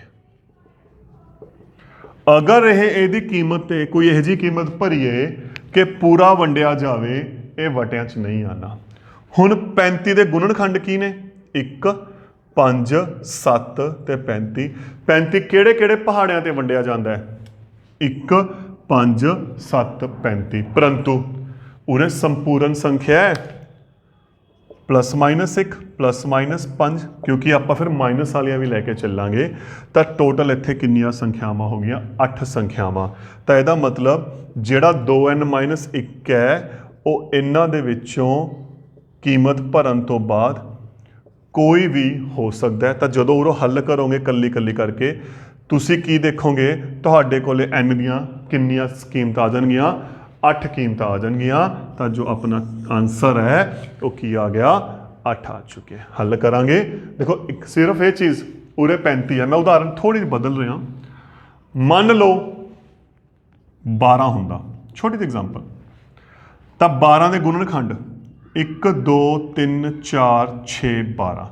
ਅਗਰ ਇਹਦੀ ਕੀਮਤ ਤੇ ਕੋਈ ਇਹੋ ਜਿਹੀ ਕੀਮਤ ਭਰੀਏ ਕਿ ਪੂਰਾ ਵੰਡਿਆ ਜਾਵੇ, ਇਹ ਵਟਿਆਂ 'ਚ ਨਹੀਂ ਆਣਾ। ਹੁਣ 35 ਦੇ ਗੁਣਨਖੰਡ ਕੀ ਨੇ? 1 5 7 ਤੇ 35। 35 ਕਿਹੜੇ ਕਿਹੜੇ ਪਹਾੜਿਆਂ ਤੇ ਵੰਡਿਆ ਜਾਂਦਾ ਹੈ? 1 5 7 35। ਪਰੰਤੂ ਉਰੇ ਸੰਪੂਰਨ ਸੰਖਿਆ ਹੈ, +-1 +-5, ਕਿਉਂਕਿ ਆਪਾਂ ਫਿਰ ਮਾਈਨਸ ਵਾਲੀਆਂ ਵੀ ਲੈ ਕੇ ਚੱਲਾਂਗੇ। ਤਾਂ ਟੋਟਲ ਇੱਥੇ ਕਿੰਨੀਆਂ ਸੰਖਿਆਵਾਂ ਹੋ ਗਈਆਂ? 8 ਸੰਖਿਆਵਾਂ। ਤਾਂ ਇਹਦਾ ਮਤਲਬ ਜਿਹੜਾ 2n - 1 ਹੈ, ਉਹ ਇਹਨਾਂ ਦੇ ਵਿੱਚੋਂ ਕੀਮਤ ਭਰਨ ਤੋਂ ਬਾਅਦ ਕੋਈ ਵੀ ਹੋ ਸਕਦਾ ਹੈ। ਤਾਂ ਜਦੋਂ ਉਹ ਹੱਲ ਕਰੋਗੇ ਕੱਲੀ ਕੱਲੀ ਕਰਕੇ, ਤੁਸੀਂ ਕੀ ਦੇਖੋਗੇ? ਤੁਹਾਡੇ ਕੋਲੇ n ਦੀਆਂ ਕਿੰਨੀਆਂ ਕੀਮਤਾਂ ਆ ਜਾਣਗੀਆਂ? 8 ਕੀਮਤਾਂ ਆ ਜਾਣਗੀਆਂ। ਤਾਂ ਜੋ ਆਪਣਾ ਆਨਸਰ ਹੈ ਉਹ ਕੀ ਆ ਗਿਆ? 8 ਆ ਚੁੱਕੇ। ਹੱਲ ਕਰਾਂਗੇ। ਦੇਖੋ ਇੱਕ ਸਿਰਫ ਇਹ ਚੀਜ਼, ਉਰੇ 35 ਹੈ, ਮੈਂ ਉਦਾਹਰਨ ਥੋੜੀ ਜਿਹੀ ਬਦਲ ਰਿਹਾ। ਮੰਨ ਲਓ 12 ਹੁੰਦਾ, ਛੋਟੀ ਜਿਹੀ ਐਗਜ਼ਾਮਪਲ। ਤਾਂ 12 ਦੇ ਗੁਣਨਖੰਡ 1 2 3 4 6 12।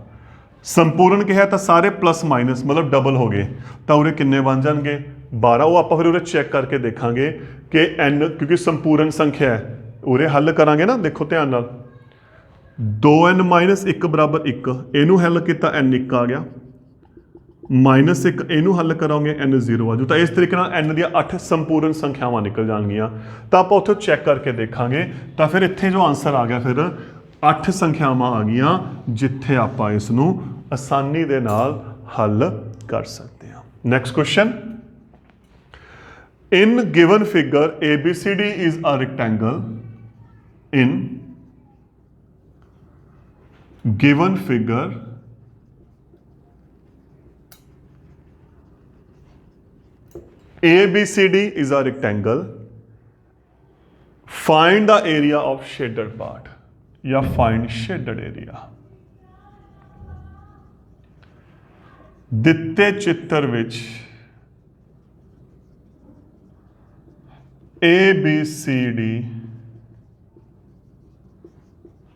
ਸੰਪੂਰਨ ਕਿਹਾ ਤਾਂ ਸਾਰੇ ਪਲੱਸ ਮਾਈਨਸ ਮਤਲਬ ਡਬਲ ਹੋ ਗਏ। ਤਾਂ ਉਰੇ ਕਿੰਨੇ ਬਣ ਜਾਣਗੇ? 12। ਉਹ ਆਪਾਂ ਫਿਰ ਉਰੇ ਚੈੱਕ ਕਰਕੇ ਦੇਖਾਂਗੇ ਕਿ n, ਕਿਉਂਕਿ ਸੰਪੂਰਨ ਸੰਖਿਆ ਹੈ, ਉਰੇ ਹੱਲ ਕਰਾਂਗੇ ਨਾ। ਦੇਖੋ ਧਿਆਨ ਨਾਲ, 2n - 1 = 1, ਇਹਨੂੰ ਹੱਲ ਕੀਤਾ n 1 ਆ ਗਿਆ, -1 ਇਹਨੂੰ ਹੱਲ ਕਰਾਂਗੇ n 0 ਆ ਜੂ। ਤਾਂ ਇਸ ਤਰੀਕੇ ਨਾਲ n ਦੀਆਂ 8 ਸੰਪੂਰਨ ਸੰਖਿਆਵਾਂ ਨਿਕਲ ਜਾਣਗੀਆਂ। ਤਾਂ ਆਪਾਂ ਉੱਥੇ ਚੈੱਕ ਕਰਕੇ ਦੇਖਾਂਗੇ। ਤਾਂ ਫਿਰ ਇੱਥੇ ਜੋ ਆਨਸਰ ਆ ਗਿਆ, ਫਿਰ 8 ਸੰਖਿਆਵਾਂ ਆ ਗਈਆਂ ਜਿੱਥੇ ਆਪਾਂ ਇਸ ਨੂੰ ਆਸਾਨੀ ਦੇ ਨਾਲ ਹੱਲ ਕਰ ਸਕਦੇ ਹਾਂ। Next question, in given figure ABCD is a rectangle, in given figure ABCD is a rectangle, find the area of shaded part या find shaded area। ਦਿੱਤੇ ਚਿੱਤਰ ਵਿੱਚ ABCD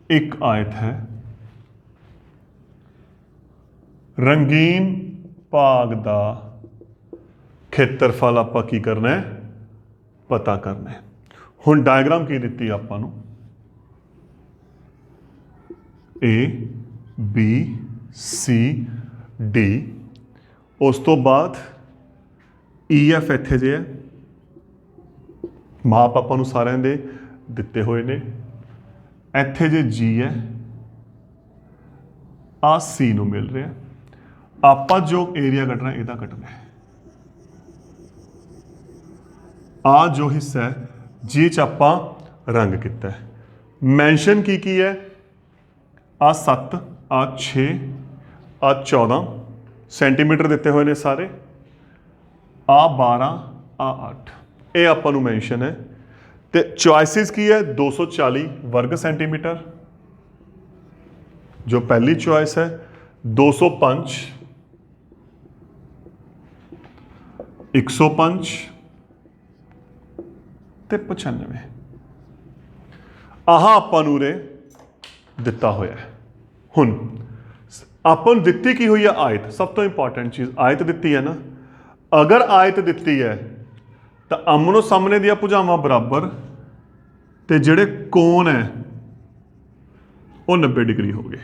ਇੱਕ ਆਇਤ ਹੈ। ਰੰਗੀਨ ਭਾਗ ਦਾ ਖੇਤਰਫਲ ਆਪਾਂ ਕੀ ਕਰਨਾ ਹੈ? ਪਤਾ ਕਰਨਾ ਹੈ। ਹੁਣ ਡਾਇਗਰਾਮ ਕੀ ਦਿੱਤੀ ਆਪਾਂ ਨੂੰ? A B C D, ਉਸ ਤੋਂ ਬਾਅਦ EF ਇੱਥੇ ਜੇ ਹੈ, ਮਾਪ ਆਪਾਂ ਨੂੰ ਸਾਰਿਆਂ ਦੇ ਦਿੱਤੇ ਹੋਏ ਨੇ। ਇੱਥੇ ਜੇ G ਹੈ, ਆ C ਨੂੰ ਮਿਲ ਰਿਹਾ। ਆਪਾਂ ਜੋ ਏਰੀਆ ਕੱਢਣਾ ਇਹਦਾ ਕੱਢਣਾ ਹੈ। ਆ ਜੋ ਹਿੱਸਾ ਹੈ ਜਿਹ 'ਚ ਆਪਾਂ ਰੰਗ ਕੀਤਾ ਹੈ। ਮੈਂਸ਼ਨ ਕੀ ਕੀ ਹੈ? ਆ 7, ਆ 6, ਆ 14 ਸੈਂਟੀਮੀਟਰ ਦਿੱਤੇ ਹੋਏ ਨੇ ਸਾਰੇ। ਆ 12, ਆ 8, ਇਹ ਆਪਾਂ ਨੂੰ ਮੈਂਸ਼ਨ ਹੈ। ਤੇ ਚੋਇਸਿਸ ਕੀ ਹੈ? 240 ਵਰਗ ਸੈਂਟੀਮੀਟਰ ਜੋ ਪਹਿਲੀ ਚੋਇਸ ਹੈ, 205 105 ਤੇ 95। ਆਹ ਆਪਾਂ ਨੂੰ ਉਰੇ ਦਿੱਤਾ ਹੋਇਆ ਹੈ। ਹੁਣ ਆਪਾਂ ਨੂੰ ਦਿੱਤੀ ਕੀ ਹੋਈ ਹੈ? ਆਇਤ। ਸਭ ਤੋਂ ਇੰਪੋਰਟੈਂਟ ਚੀਜ਼, ਆਇਤ ਦਿੱਤੀ ਹੈ ਨਾ। ਅਗਰ ਆਇਤ ਦਿੱਤੀ ਹੈ ਤਾਂ ਆਮਨੋ ਸਾਹਮਣੇ ਦੀਆਂ ਭੁਜਾਵਾਂ ਬਰਾਬਰ ਤੇ ਜਿਹੜੇ ਕੋਣ ਹੈ ਉਹ 90 ਡਿਗਰੀ ਹੋ ਗਏ।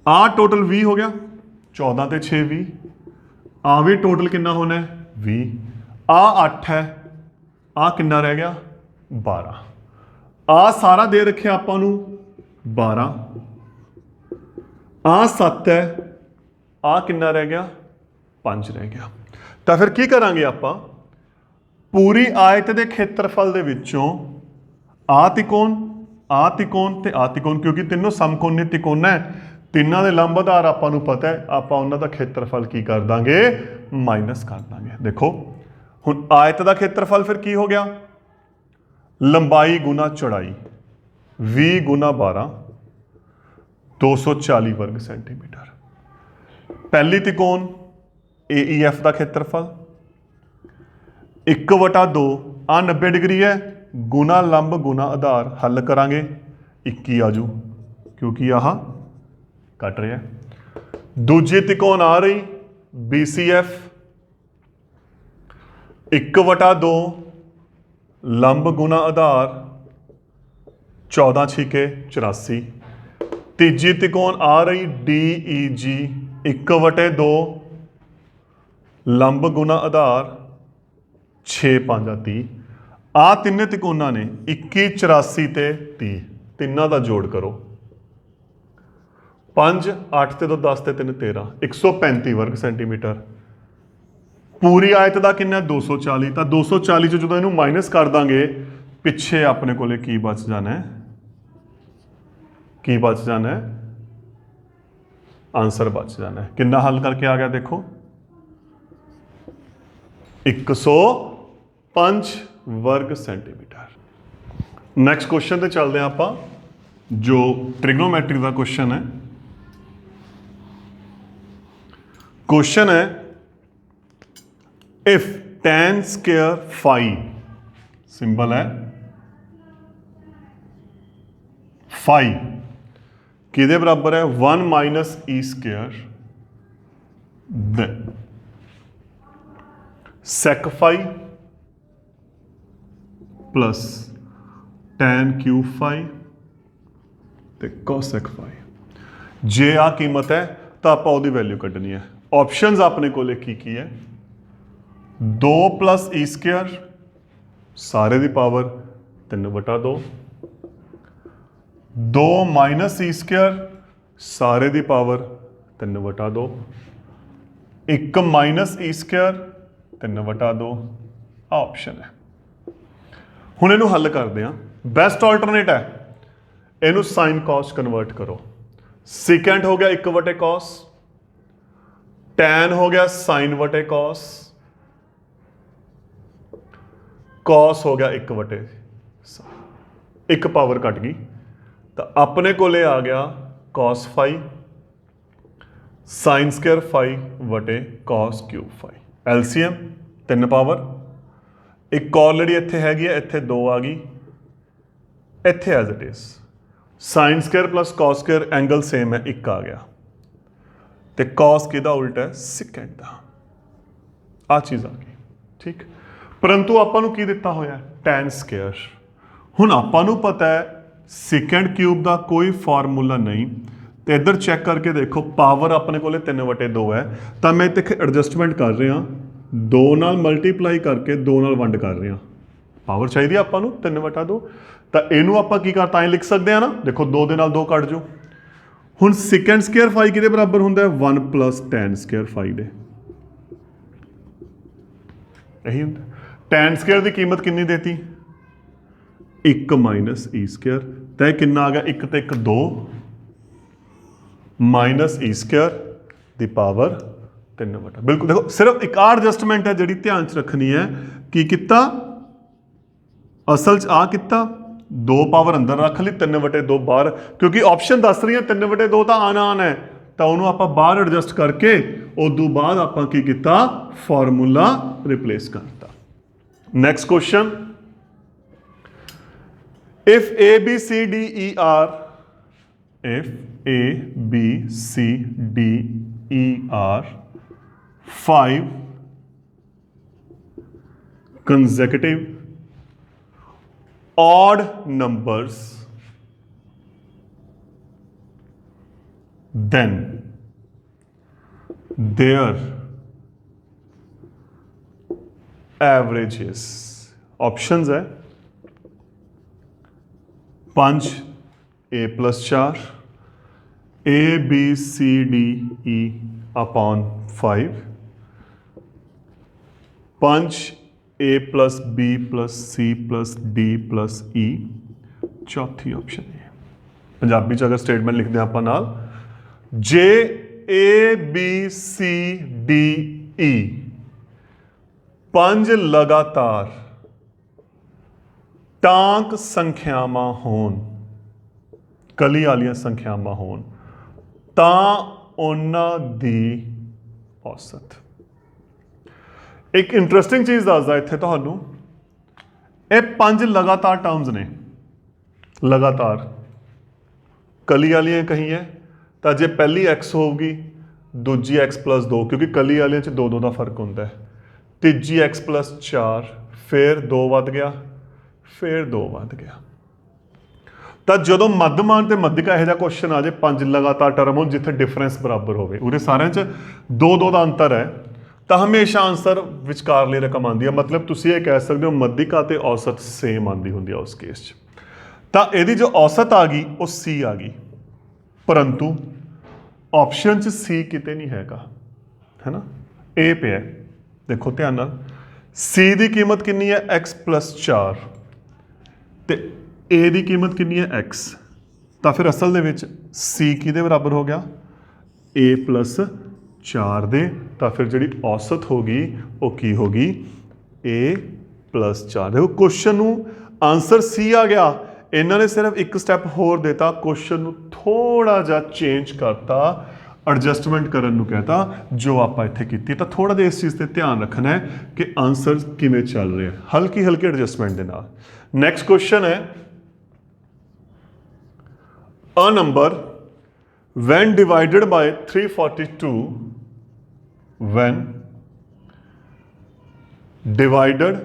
ਆ ਟੋਟਲ 20 ਹੋ ਗਿਆ, 14 ਤੇ 6 20, ਆ ਵੀ ਟੋਟਲ ਕਿੰਨਾ ਹੋਣਾ ਹੈ 20, ਆ 8 ਹੈ, ਆ ਕਿੰਨਾ ਰਹਿ ਗਿਆ 12, ਆ ਸਾਰਾ ਦੇ ਰੱਖਿਆ ਆਪਾਂ ਨੂੰ 12, ਆ 7 ਹੈ, ਆ ਕਿੰਨਾ ਰਹਿ ਗਿਆ 5 ਰਹਿ ਗਿਆ। ਤਾਂ ਫਿਰ ਕੀ ਕਰਾਂਗੇ ਆਪਾਂ, ਪੂਰੀ ਆਇਤ ਦੇ ਖੇਤਰਫਲ ਦੇ ਵਿੱਚੋਂ ਆ ਤਿਕੋਣ ਤੇ ਆ ਤਿਕੋਣ, ਕਿਉਂਕਿ ਤਿੰਨੋਂ ਸਮਕੋਣੀ ਤਿਕੋਣ ਹੈ, ਤਿੰਨਾਂ ਦੇ ਲੰਬ ਆਧਾਰ ਆਪਾਂ ਨੂੰ ਪਤਾ ਹੈ, ਆਪਾਂ ਉਹਨਾਂ ਦਾ ਖੇਤਰਫਲ ਕੀ ਕਰ ਦਾਂਗੇ ਮਾਈਨਸ ਕਰ ਦਾਂਗੇ। ਦੇਖੋ ਹੁਣ ਆਇਤ ਦਾ ਖੇਤਰਫਲ ਫਿਰ ਕੀ ਹੋ ਗਿਆ, ਲੰਬਾਈ ਗੁਣਾ ਚੌੜਾਈ 20 ਗੁਣਾ 12 240 ਵਰਗ ਸੈਂਟੀਮੀਟਰ। ਪਹਿਲੀ ਤਿਕੋਣ AEF ਦਾ ਖੇਤਰਫਲ 1/2 ਆ 90 ਡਿਗਰੀ ਹੈ, ਗੁਣਾ ਲੰਬ ਗੁਣਾ ਆਧਾਰ, ਹੱਲ ਕਰਾਂਗੇ 21 ਆਜੂ ਕਿਉਂਕਿ ਆਹ ਕੱਟ ਰਿਹਾ। ਦੂਜੀ ਤਿਕੋਣ ਆ ਰਹੀ BCF 1/2 ਲੰਬ ਗੁਣਾ ਆਧਾਰ 14 ਛਿਕੇ 84। ਤੀਜੀ ਤਿਕੋਣ ਆ ਰਹੀ DEG 1/2 ਲੰਬ ਗੁਣਾ ਆਧਾਰ 6 5 30। ਆ ਤਿੰਨੇ ਤਿਕੋਣਾਂ ਨੇ 21 84 ਤੇ 30, ਤਿੰਨਾਂ ਦਾ ਜੋੜ ਕਰੋ 5 8 ਤੇ 2 10 ਤੇ 3 13 135 ਵਰਗ ਸੈਂਟੀਮੀਟਰ। ਪੂਰੀ ਆਇਤ ਦਾ ਕਿੰਨਾ 240, ਤਾਂ 240 ਚ ਜਦੋਂ ਇਹਨੂੰ ਮਾਈਨਸ ਕਰ ਦਾਂਗੇ ਪਿੱਛੇ ਆਪਣੇ ਕੋਲੇ ਕੀ ਬਚ ਜਾਣਾ ਹੈ, ਕੀ ਬਚ ਜਾਣਾ ਹੈ, ਆਂਸਰ ਬਚ ਜਾਣਾ ਹੈ। ਕਿੰਨਾ ਹੱਲ ਕਰਕੇ ਆ ਗਿਆ ਦੇਖੋ 105 ਵਰਗ ਸੈਂਟੀਮੀਟਰ। ਨੈਕਸਟ ਕੁਐਸਚਨ ਤੇ ਚੱਲਦੇ ਹਾਂ ਆਪਾਂ, ਜੋ ਟ੍ਰਿਗਨੋਮੈਟਰੀ ਦਾ ਕੁਐਸਚਨ ਹੈ। क्वेश्चन है if tan square phi, symbol है फाई किदे बराबर है 1 minus e square, then sec phi plus tan cube phi ते cosec फाई। जे आ कीमत है तो आप ਉਹਦੀ वैल्यू ਕੱਢਣੀ है। ऑप्शंस अपने को की है 2 प्लस ई स्क्वायर सारे दी पावर 3/2, 2 माइनस ई स्क्वायर सारे दी power 3/2, 1 minus e square 3/2 option है। हुण इहनूं हल करते हैं, बेस्ट ऑल्टरनेट है इहनूं साइन कॉस कन्वर्ट करो। सिकेंड हो गया 1/cos, टैन हो गया साइन बटे कॉस, कॉस हो गया 1/, एक पावर कट गई तो अपने को आ गया cos phi sine square phi बटे cos cube phi. LCM 3 power, एक ऑलरेडी इत्थे हैगी है, इत्थे 2 आ गई, इत्थे as it is sine square plus cos square angle same है, 1 आ गया ਤੇ cos ਕਿਹਦਾ ਉਲਟਾ ਹੈ ਸਿਕੈਂਡ ਦਾ, ਆ ਚੀਜ਼ ਆ ਗਈ ਠੀਕ। ਪਰੰਤੂ ਆਪਾਂ ਨੂੰ ਕੀ ਦਿੱਤਾ ਹੋਇਆ tan ਸਕੁਅਰ। ਹੁਣ ਆਪਾਂ ਨੂੰ ਪਤਾ ਹੈ ਸਿਕੈਂਡ ਕਿਊਬ ਦਾ ਕੋਈ ਫਾਰਮੂਲਾ ਨਹੀਂ, ਤੇ ਇੱਧਰ ਚੈੱਕ ਕਰਕੇ ਦੇਖੋ ਪਾਵਰ ਆਪਣੇ ਕੋਲੇ 3/2 ਹੈ, ਤਾਂ ਮੈਂ ਇੱਥੇ ਐਡਜਸਟਮੈਂਟ ਕਰ ਰਿਹਾ 2 ਨਾਲ ਮਲਟੀਪਲਾਈ ਕਰਕੇ 2 ਨਾਲ ਵੰਡ ਕਰ ਰਿਹਾ, ਪਾਵਰ ਚਾਹੀਦੀ ਆਪਾਂ ਨੂੰ 3/2, ਤਾਂ ਇਹਨੂੰ ਆਪਾਂ ਕੀ ਕਰਤਾ ਐਂ ਲਿਖ ਸਕਦੇ ਆ ਨਾ, ਦੇਖੋ 2 ਦੇ ਨਾਲ 2 ਕੱਟ ਜਾਓ। ਹੁਣ ਸਿਕੈਂਡ ਸਕੁਅਰ ਫਾਈ ਕਿਹਦੇ ਬਰਾਬਰ ਹੁੰਦਾ ਹੈ 1 ਪਲਸ tan ਸਕੁਅਰ ਫਾਈ ਦੇ, ਇਹੀ ਹੁੰਦਾ। tan ਸਕੁਅਰ ਦੀ ਕੀਮਤ ਕਿੰਨੀ ਦੇਤੀ 1 ਮਾਈਨਸ e ਸਕੁਅਰ, ਤਾਂ ਇਹ ਕਿੰਨਾ ਆ ਗਿਆ 1 ਤੇ 1 2 ਮਾਈਨਸ e ਸਕੁਅਰ ਦੀ ਪਾਵਰ 3/, ਬਿਲਕੁਲ। ਦੇਖੋ ਸਿਰਫ ਇੱਕ ਆ ਐਡਜਸਟਮੈਂਟ ਹੈ ਜਿਹੜੀ ਧਿਆਨ ਚ ਰੱਖਣੀ ਹੈ। ਕੀ ਕੀਤਾ ਅਸਲ ਚ ਆ ਕੀਤਾ 2 ਪਾਵਰ ਅੰਦਰ ਰੱਖ ਲਈ 3/2 ਬਾਹਰ, ਕਿਉਂਕਿ ਆਪਸ਼ਨ ਦੱਸ ਰਹੀਆਂ 3/2 ਤਾਂ ਆਨ ਹੈ, ਤਾਂ ਉਹਨੂੰ ਆਪਾਂ ਬਾਹਰ ਐਡਜਸਟ ਕਰਕੇ ਉਦੋਂ ਬਾਅਦ ਆਪਾਂ ਕੀ ਕੀਤਾ ਫਾਰਮੂਲਾ ਰਿਪਲੇਸ ਕਰਤਾ। Next question, if A B C D E are, if A B C D E are 5 consecutive odd numbers, then their averages, options है 5 a plus 4 a b c d e upon 5 5 a plus b plus c plus d plus e चौथी option है। पंजाबी च अगर statement लिखते हैं आप नाल जे A B C D E 5 लगातार टांक संख्यावां होण, कली वालियां संख्यावां होण तां उन्हां दी औसत। एक इंटरस्टिंग चीज़ दसदा इत्थे तुहानूं, ਇਹ 5 लगातार टर्म्स ने, लगातार कली वालियां कहीए तो जे पहली x होगी दूजी x प्लस 2 क्योंकि कली वालियां च 2 का फर्क होता है, तीजी x प्लस 4 फिर 2 वध गया फिर 2 वध गया। तो जो मध्यमान ते मध्यका यह क्वेश्चन आ जाए 5 लगातार टर्म हो जिथे डिफरेंस बराबर हो, उरे सारे 2 का अंतर है तो हमेशा आंसर विचकारली रकम आती है। मतलब तुम ये कह सकते हो मध्यका ते औसत सेम आती होंगी उस केस तो यदि जो औसत आ गई वो सी आ गई, परंतु ऑप्शन च सी किते नहीं हैगा, है ना, ए पे है। देखो ध्यान नाल सी की कीमत कितनी है x प्लस 4 तो ए की कीमत कितनी है x, तो फिर असल दे विच सी किहदे बराबर हो गया a प्लस 4 दे, तो फिर जिहड़ी औसत होगी वो की होगी a प्लस 4। देखो क्वेश्चन नूं आंसर सी आ गया, इन्होंने सिर्फ एक स्टैप होर देता, क्वेश्चन नूं थोड़ा जा चेंज करता, एडजस्टमेंट करन नूं कहता जो आप इत्थे कीती। तो थोड़ा जिहा इस चीज़ ते ध्यान रखना है कि आंसर किवें चल रहे हैं, हल्की हल्की एडजस्टमेंट दे नाल। नैक्सट क्वेश्चन है a number when divided by 342 when divided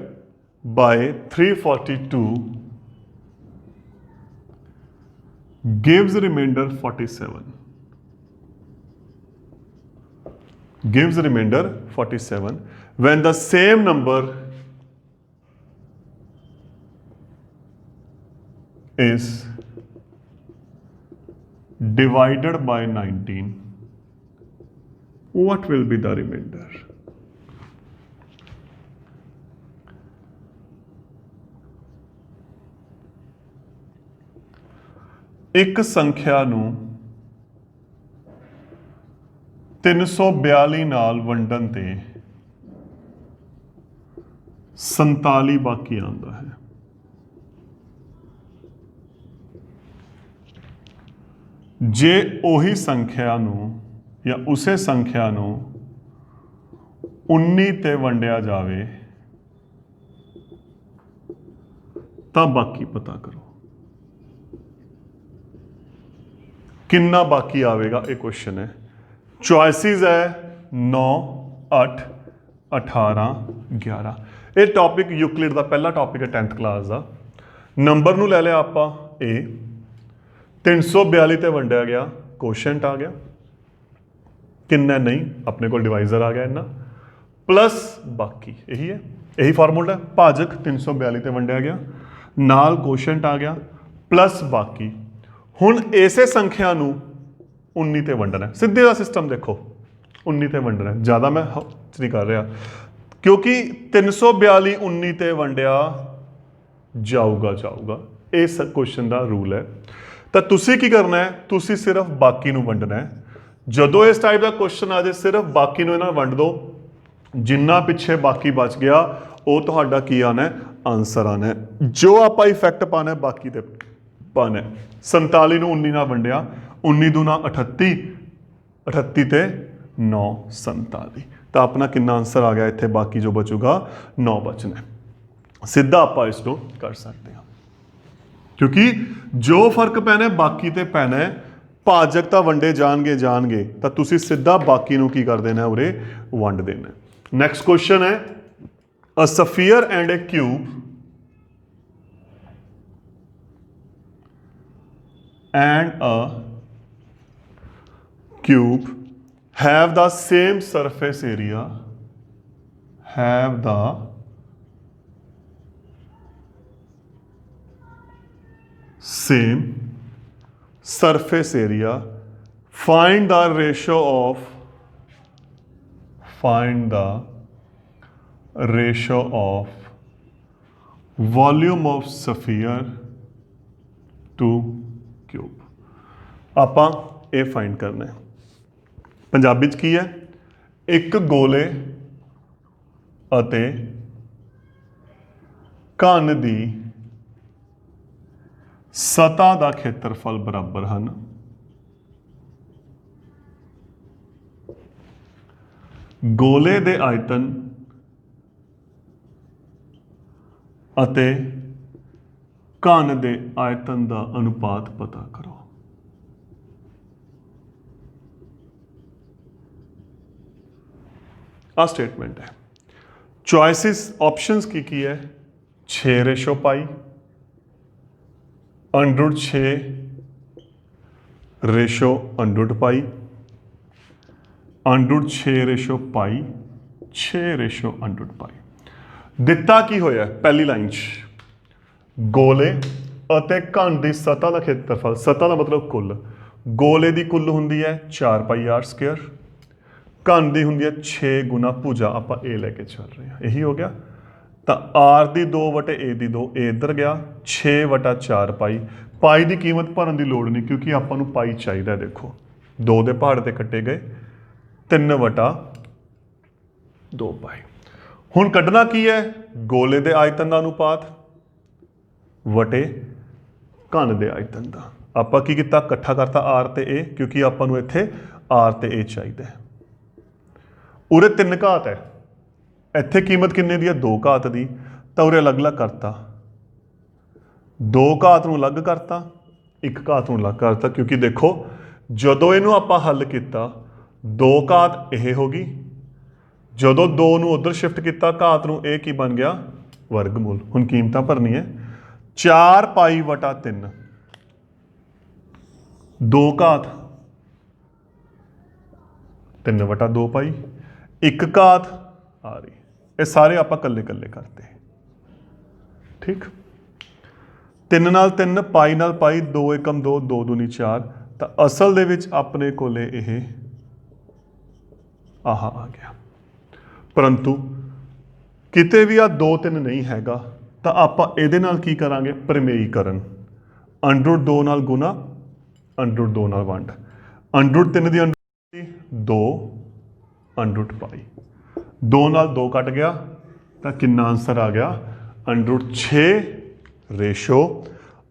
by 342 gives remainder 47, gives remainder 47 when the same number is divided by 19, what will be the remainder? एक संख्या नूं 342 नाल वंडन ते 47 बाकी आंदा है। जे ओही संख्या नूं या उसे संख्या नूं 19 ते वंडिया जावे तां बाकी पता करो। किन्ना बाकी आवेगा ये क्वेश्चन है। चॉइसिस है 9, 8, 18, 11। ये टॉपिक यूक्लिड का पहला टॉपिक है 10th क्लास का। नंबर नूं लै लिया आपां ए, 342 ते वंडिया गया, कोशेंट आ गया, किन्ना नहीं अपने को डिवाइजर आ गया इन्ना, प्लस बाकी यही है, यही फार्मूला है। भाजक 342 ते वंडिया गया, नाल कोशेंट आ गया, प्लस बाकी। हुण इसे संख्या नूं 19 ते वंडना है, सीधे दा सिस्टम देखो 19 ते वंडना है, ज़्यादा मैं नहीं कर रहा क्योंकि 342 19 ते वंडिया जाऊगा जाऊगा, इस क्वेश्चन का रूल है। तो तुसी की करना है, तुसी सिर्फ बाकी नूं वंडना है। जदों इस टाइप का क्वेश्चन आ जाए सिर्फ बाकी नूं इन्हां नूं वंड दो, जिन्ना पिछे बाकी बच गया वो तुहाडा की आना है, आंसर आना है। जो आपां इफैक्ट पाना है बाकी ते पाना है। 47 नूं 19 नाल वंडिया, 19 दूना 38, 38 ते 9 47, तो अपना कितना आंसर आ गया इत्थे, बाकी जो बचूगा 9 बचना है। सीधा आपां इसको कर सकते हैं क्योंकि जो फर्क पैना है बाकी ते पैना है। भाजक तो वंडे जाणगे तो तुसी सीधा बाकी नूं की कर देना, उरे वंड देना। नैक्सट क्वेश्चन है A sphere and a cube have the same surface area, have the same surface area. Find the ratio of volume of sphere to cube. ਆਪਾਂ ਇਹ ਫਾਈਂਡ ਕਰਨਾ ਹੈ। ਪੰਜਾਬੀ ਚ ਕੀ ਹੈ? ਇੱਕ ਗੋਲੇ ਅਤੇ ਘਨ ਦੀ ਸਤ੍ਹਾ ਦਾ ਖੇਤਰਫਲ ਬਰਾਬਰ ਹਨ। ਗੋਲੇ ਦੇ ਆਇਤਨ ਅਤੇ ਘਨ ਦੇ ਆਇਤਨ ਦਾ ਅਨੁਪਾਤ ਪਤਾ ਕਰੋ। ਆ ਸਟੇਟਮੈਂਟ ਹੈ। ਚॉइसेस ऑप्शंस की है? 6:π, √6 रेशो √π, √6/π, 6/√π। ਦਿੱਤਾ ਕੀ ਹੋਇਆ ਪਹਿਲੀ ਲਾਈਨ 'ਚ? ਗੋਲੇ ਅਤੇ ਘਨ ਦੀ ਸਤ੍ਹਾ ਦਾ ਖੇਤਰਫਲ, ਸਤ੍ਹਾ ਦਾ ਮਤਲਬ ਕੁੱਲ। ਗੋਲੇ ਦੀ ਕੁੱਲ ਹੁੰਦੀ ਹੈ 4πr², ਘਨ ਦੀ ਹੁੰਦੀ ਹੈ 6 ਗੁਣਾ ਭੁਜਾ, ਆਪਾਂ ਇਹ ਲੈ ਕੇ ਚੱਲ ਰਹੇ ਹਾਂ, ਇਹੀ ਹੋ ਗਿਆ। ਤਾਂ r ਦੀ 2/a ਦੀ 2, ਇਹ ਇੱਧਰ ਗਿਆ, 6/4π। ਪਾਈ ਦੀ ਕੀਮਤ ਭਰਨ ਦੀ ਲੋੜ ਨਹੀਂ ਕਿਉਂਕਿ ਆਪਾਂ ਨੂੰ ਪਾਈ ਚਾਹੀਦਾ। ਦੇਖੋ 2 ਦੇ ਪਹਾੜ ਤੇ ਕੱਟੇ ਗਏ, 3/2π। ਹੁਣ ਕੱਢਣਾ ਕੀ ਹੈ? ਗੋਲੇ ਦੇ ਆਇਤਨ ਦਾ ਅਨੁਪਾਤ ਵਟੇ ਘਨ ਦੇ ਆਇਤਨ ਦਾ। ਆਪਾਂ ਕੀ ਕੀਤਾ? ਇਕੱਠਾ ਕਰਤਾ r ਤੇ a, ਕਿਉਂਕਿ ਆਪਾਂ ਨੂੰ ਇੱਥੇ r ਤੇ a ਚਾਹੀਦਾ ਹੈ। ਉਰੇ 3 ਘਾਤ ਹੈ, ਇੱਥੇ ਕੀਮਤ ਕਿੰਨੇ ਦੀ ਹੈ? 2 ਘਾਤ ਦੀ। ਤਾਂ ਉਰੇ ਅਲੱਗ ਅਲੱਗ ਕਰਤਾ, 2 ਘਾਤ ਨੂੰ ਅਲੱਗ ਕਰਤਾ, 1 ਘਾਤ ਨੂੰ ਅਲੱਗ ਕਰਤਾ। ਕਿਉਂਕਿ ਦੇਖੋ ਜਦੋਂ ਇਹਨੂੰ ਆਪਾਂ ਹੱਲ ਕੀਤਾ 2 ਘਾਤ ਇਹ ਹੋ ਗਈ, ਜਦੋਂ 2 ਨੂੰ ਉੱਧਰ ਸ਼ਿਫਟ ਕੀਤਾ ਘਾਤ ਨੂੰ, ਇਹ ਕੀ ਬਣ ਗਿਆ? ਵਰਗਮੂਲ। ਹੁਣ ਕੀਮਤਾਂ ਭਰਨੀ ਹੈ। 4π/3, 2 ਘਾਤ 3/2π, 1 ਘਾਤ ਆ ਰਹੀ। ਇਹ ਸਾਰੇ ਆਪਾਂ ਕੱਲੇ ਕੱਲੇ ਕਰਤੇ। ਠੀਕ, 3 ਨਾਲ 3, ਪਾਈ ਨਾਲ ਪਾਈ, 2 ਏਕਮ 2, 2 ਦੂਣੀ 4। ਤਾਂ ਅਸਲ ਦੇ ਵਿੱਚ ਆਪਣੇ ਕੋਲੇ ਇਹ ਆਹ ਆ ਗਿਆ। ਪਰੰਤੂ ਕਿਤੇ ਵੀ ਆ 2 3 ਨਹੀਂ ਹੈਗਾ, ਤਾਂ ਆਪਾਂ ਇਹਦੇ ਨਾਲ ਕੀ ਕਰਾਂਗੇ? ਪਰਿਮੇਯੀਕਰਨ। √2 ਨਾਲ ਗੁਣਾ, √2 ਨਾਲ ਵੰਡ। √3 ਦੀ 2, √π। 2 ਨਾਲ 2 ਕੱਟ ਗਿਆ ਤਾਂ ਕਿੰਨਾ ਆਂਸਰ ਆ ਗਿਆ? √6 ਰੇਸ਼ੋ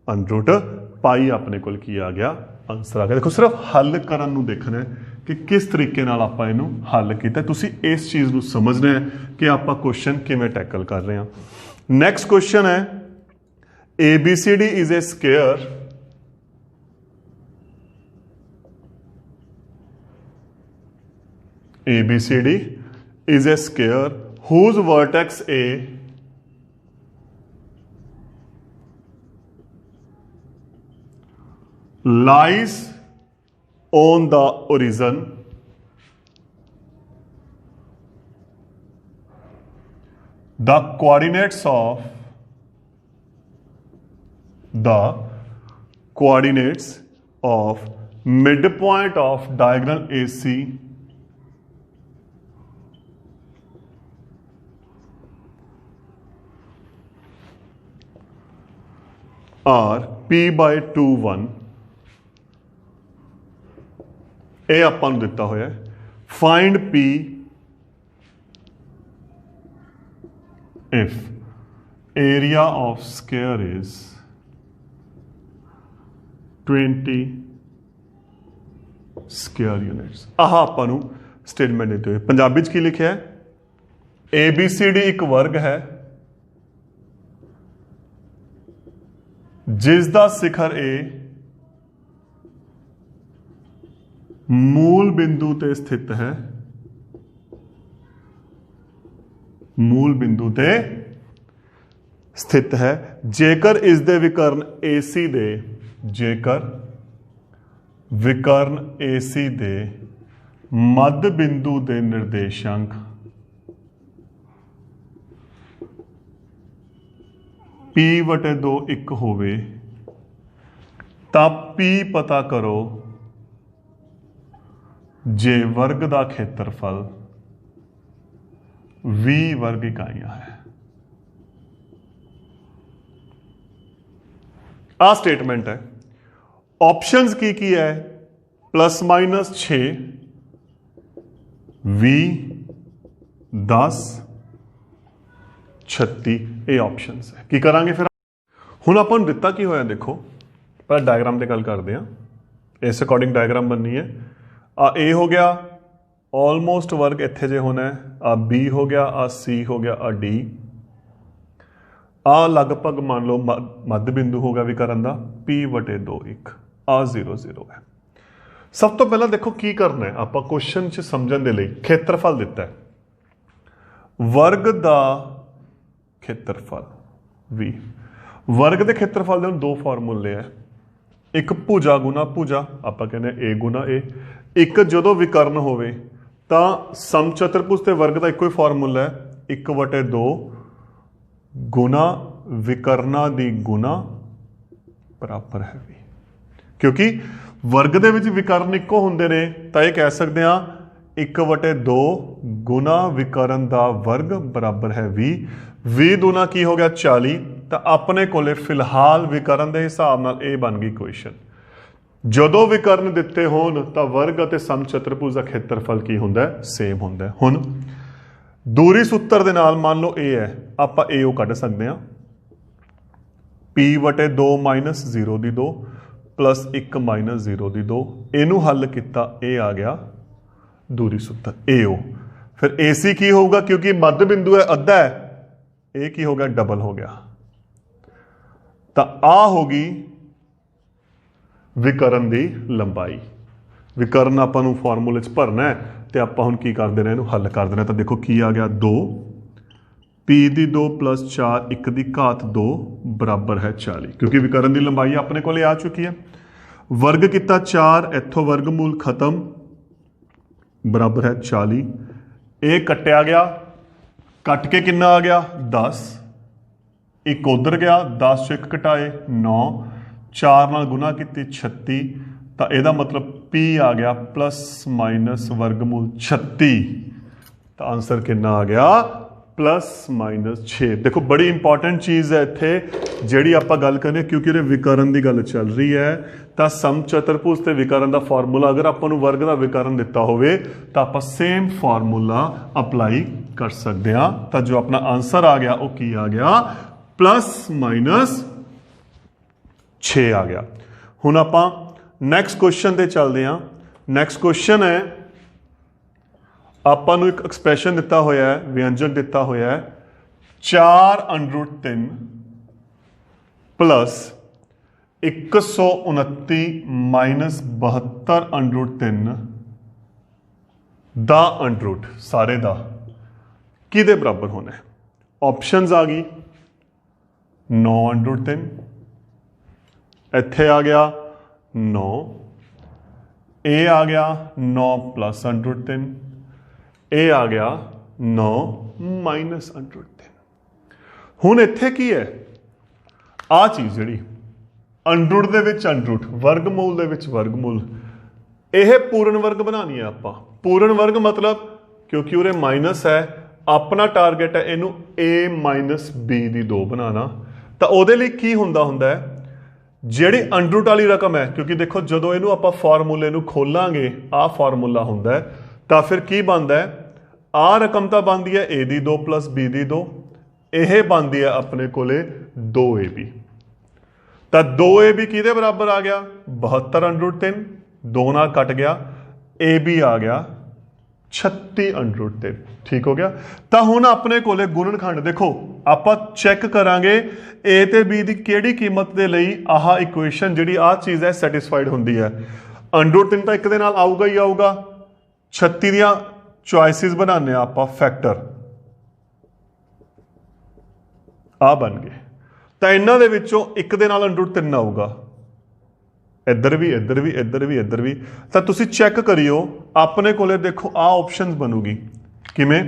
√π ਆਪਣੇ ਕੋਲ ਕੀ ਆ ਗਿਆ? ਆਂਸਰ ਆ ਗਿਆ। ਦੇਖੋ ਸਿਰਫ ਹੱਲ ਕਰਨ ਨੂੰ ਦੇਖਣਾ ਹੈ ਕਿ ਕਿਸ ਤਰੀਕੇ ਨਾਲ ਆਪਾਂ ਇਹਨੂੰ ਹੱਲ ਕੀਤਾ। ਤੁਸੀਂ ਇਸ ਚੀਜ਼ ਨੂੰ ਸਮਝਣਾ ਹੈ ਕਿ ਆਪਾਂ ਕੁਐਸਚਨ ਕਿਵੇਂ ਟੈਕਲ ਕਰ ਰਹੇ ਹਾਂ। ਨੈਕਸਟ ਕੁਐਸਚਨ ਹੈ ABCD is a square ABCD is a square whose vertex A lies on the origin the coordinates of midpoint of diagonal AC are p/2 1। ਇਹ ਆਪਾਂ ਨੂੰ ਦਿੱਤਾ ਹੋਇਆ ਹੈ। Find P if area of square is 20 square units। ਆਹ ਆਪਾਂ ਨੂੰ statement ਦਿੱਤੇ ਹੋਏ। ਪੰਜਾਬੀ 'ਚ ਕੀ ਲਿਖਿਆ ਹੈ? ABCD ਇੱਕ ਵਰਗ ਹੈ ਜਿਸ ਦਾ ਸਿਖਰ A ਮੂਲ ਬਿੰਦੂ ਤੇ ਸਥਿਤ ਹੈ मूल बिंदु ते स्थित है। जेकर इस दे विकर्ण AC दे, जेकर विकर्ण AC दे मध्य बिंदु दे निर्देशांक P/2 1 होवे तां P पता करो जे वर्ग का खेत्रफल 20 वर्ग इकाइयां है। आ स्टेटमेंट है। ऑप्शंस की है +-6 20 10 36 ये ऑप्शंस है। की करांगे फिर हुण आपां नूं दित्ता की होया देखो पर डायग्राम की गल करते हैं। इस अकॉर्डिंग डायग्राम बननी है। आ ए हो गया ऑलमोस्ट वर्ग इत्थे जे होना है, आ बी हो गया, आ सी हो गया, आ डी, आ लगभग मान लो मध्य बिंदु होगा विकर्ण का P/2 1, आ 0 0 है। सब तो पहला देखो की करना है आप क्वेश्चन च समझने के लिए। खेत्रफल दिता है वर्ग का खेत्रफल V, वर्ग के खेत्रफल के दो फॉर्मूले है, एक भुजा गुना भुजा आप कहने A गुना A, एक जो विकर्ण होवे तां समचतुर्भुज ते वर्ग का एको ही फॉर्मूला है 1/2 गुना विकर्णा दी गुना बराबर है V। क्योंकि वर्ग दे विच विकर्ण इक्को हुंदे ने तां ये कह सकते हैं 1/2 गुना विकर्ण दा वर्ग बराबर है V। V दूना की हो गया 40। तो अपने कोले फिलहाल विकर्ण के हिसाब नाल ये बन गई इक्वेशन। जदों विकर्ण दिते होण तां वर्ग अते समचतुर्भुज का खेत्रफल की हुंदा है सेम हुंदा है। हुण दूरी सूत्र दे नाल मान लो A है, आपां AO कढ सकते हैं P/2 - 0 दी 2 +1 - 0 दी 2। इनू हल किया ये आ गया दूरी सूत्र AO। फिर AC की होगा क्योंकि मध्य बिंदु है अद्धा है, ए की हो गया डबल हो गया। तो आ होगी विकर्ण की लंबाई। विकर्ण आपां नूं फॉर्मूले च भरना है तो आपां हुण की कर देना इहनूं हल कर देना। तो देखो की आ गया 2 P/2 + 4 1 की घात 2 बराबर है 40, क्योंकि विकर्ण की लंबाई अपने को आ चुकी है। वर्ग किता 4, इत्थों वर्गमूल खत्म बराबर है 40। ये कट्टिया गया, कट के कितना आ गया 10, एक उधर गया 10 चो 1 घटाए 9, 4 नाल गुना की 36। तो यदा मतलब P आ गया ± वर्गमूल 36। तो आंसर कितना आ गया +-6। देखो बड़ी इंपॉर्टेंट चीज़ है इत्थे जिहड़ी आपां गल करनी, क्योंकि ये विकर्ण की गल चल रही है। तो समचतुर्भुज ते विकर्ण का फॉर्मूला अगर आपां नूं वर्ग का विकर्ण दिता होवे तो आपां सेम फॉर्मूला अप्लाई कर सकते हैं। तो जो अपना आंसर आ गया वो की आ गया +-6 आ गया। हुण आपां नैक्सट क्वेश्चन ते चलते हैं। नैक्सट क्वेश्चन है आपां नूं एक एक्सप्रैशन दिता होया है, व्यंजक दिता होया है 4√3 + 129 - 72√3 दा अंडरूट सारे दा किहदे बराबर होना है। ऑप्शंस आ गई 9√3, इत्थे आ गया 9, ए आ गया 9 + √3, ए आ गया 9 - √3। हुण इत्थे की है आ चीज़ जिहड़ी अंडरूट दे विच अंडरूट, वर्गमूल दे विच वर्गमूल, यह पूर्ण वर्ग बनानी है आपां। पूर्ण वर्ग मतलब क्योंकि उरे माइनस है, अपना टारगेट है इनू A - B दी 2 बनाना। तो उहदे लई की हुंदा है जिहड़ी अंडरूट वाली रकम है, क्योंकि देखो जदों इनू आपां फॉर्मूले नू खोलांगे आ फॉर्मूला हुंदा है, तो फिर की बनता है आ रकम तो बनती है A दी 2 + B दी 2, यह बनती है अपने कोले 2AB। तो 2AB किहदे बराबर आ गया 72√3, 2 नाल कट गया, AB आ गया 36√3। ठीक हो गया। तो हुण अपने कोले गुणनखंड देखो आपां चैक करांगे A ते B की किहड़ी कीमत के लिए आह इक्वेशन जिहड़ी आ चीज़ है सैटिस्फाइड हुंदी है। √3 तो एक दे नाल आऊगा ही आऊगा। 36 दियां चॉइसिस बनाने आपां फैक्टर ਆ ਬਣ ਗਏ। ਤਾਂ ਇਹਨਾਂ ਦੇ ਵਿੱਚੋਂ ਇੱਕ ਦੇ ਨਾਲ √3 ਆਊਗਾ, ਇੱਧਰ ਵੀ ਇੱਧਰ ਵੀ ਇੱਧਰ ਵੀ ਇੱਧਰ ਵੀ। ਤਾਂ ਤੁਸੀਂ ਚੈੱਕ ਕਰਿਓ ਆਪਣੇ ਕੋਲੇ ਦੇਖੋ ਆ ਆਪਸ਼ਨਸ ਬਣੂਗੀ ਕਿਵੇਂ।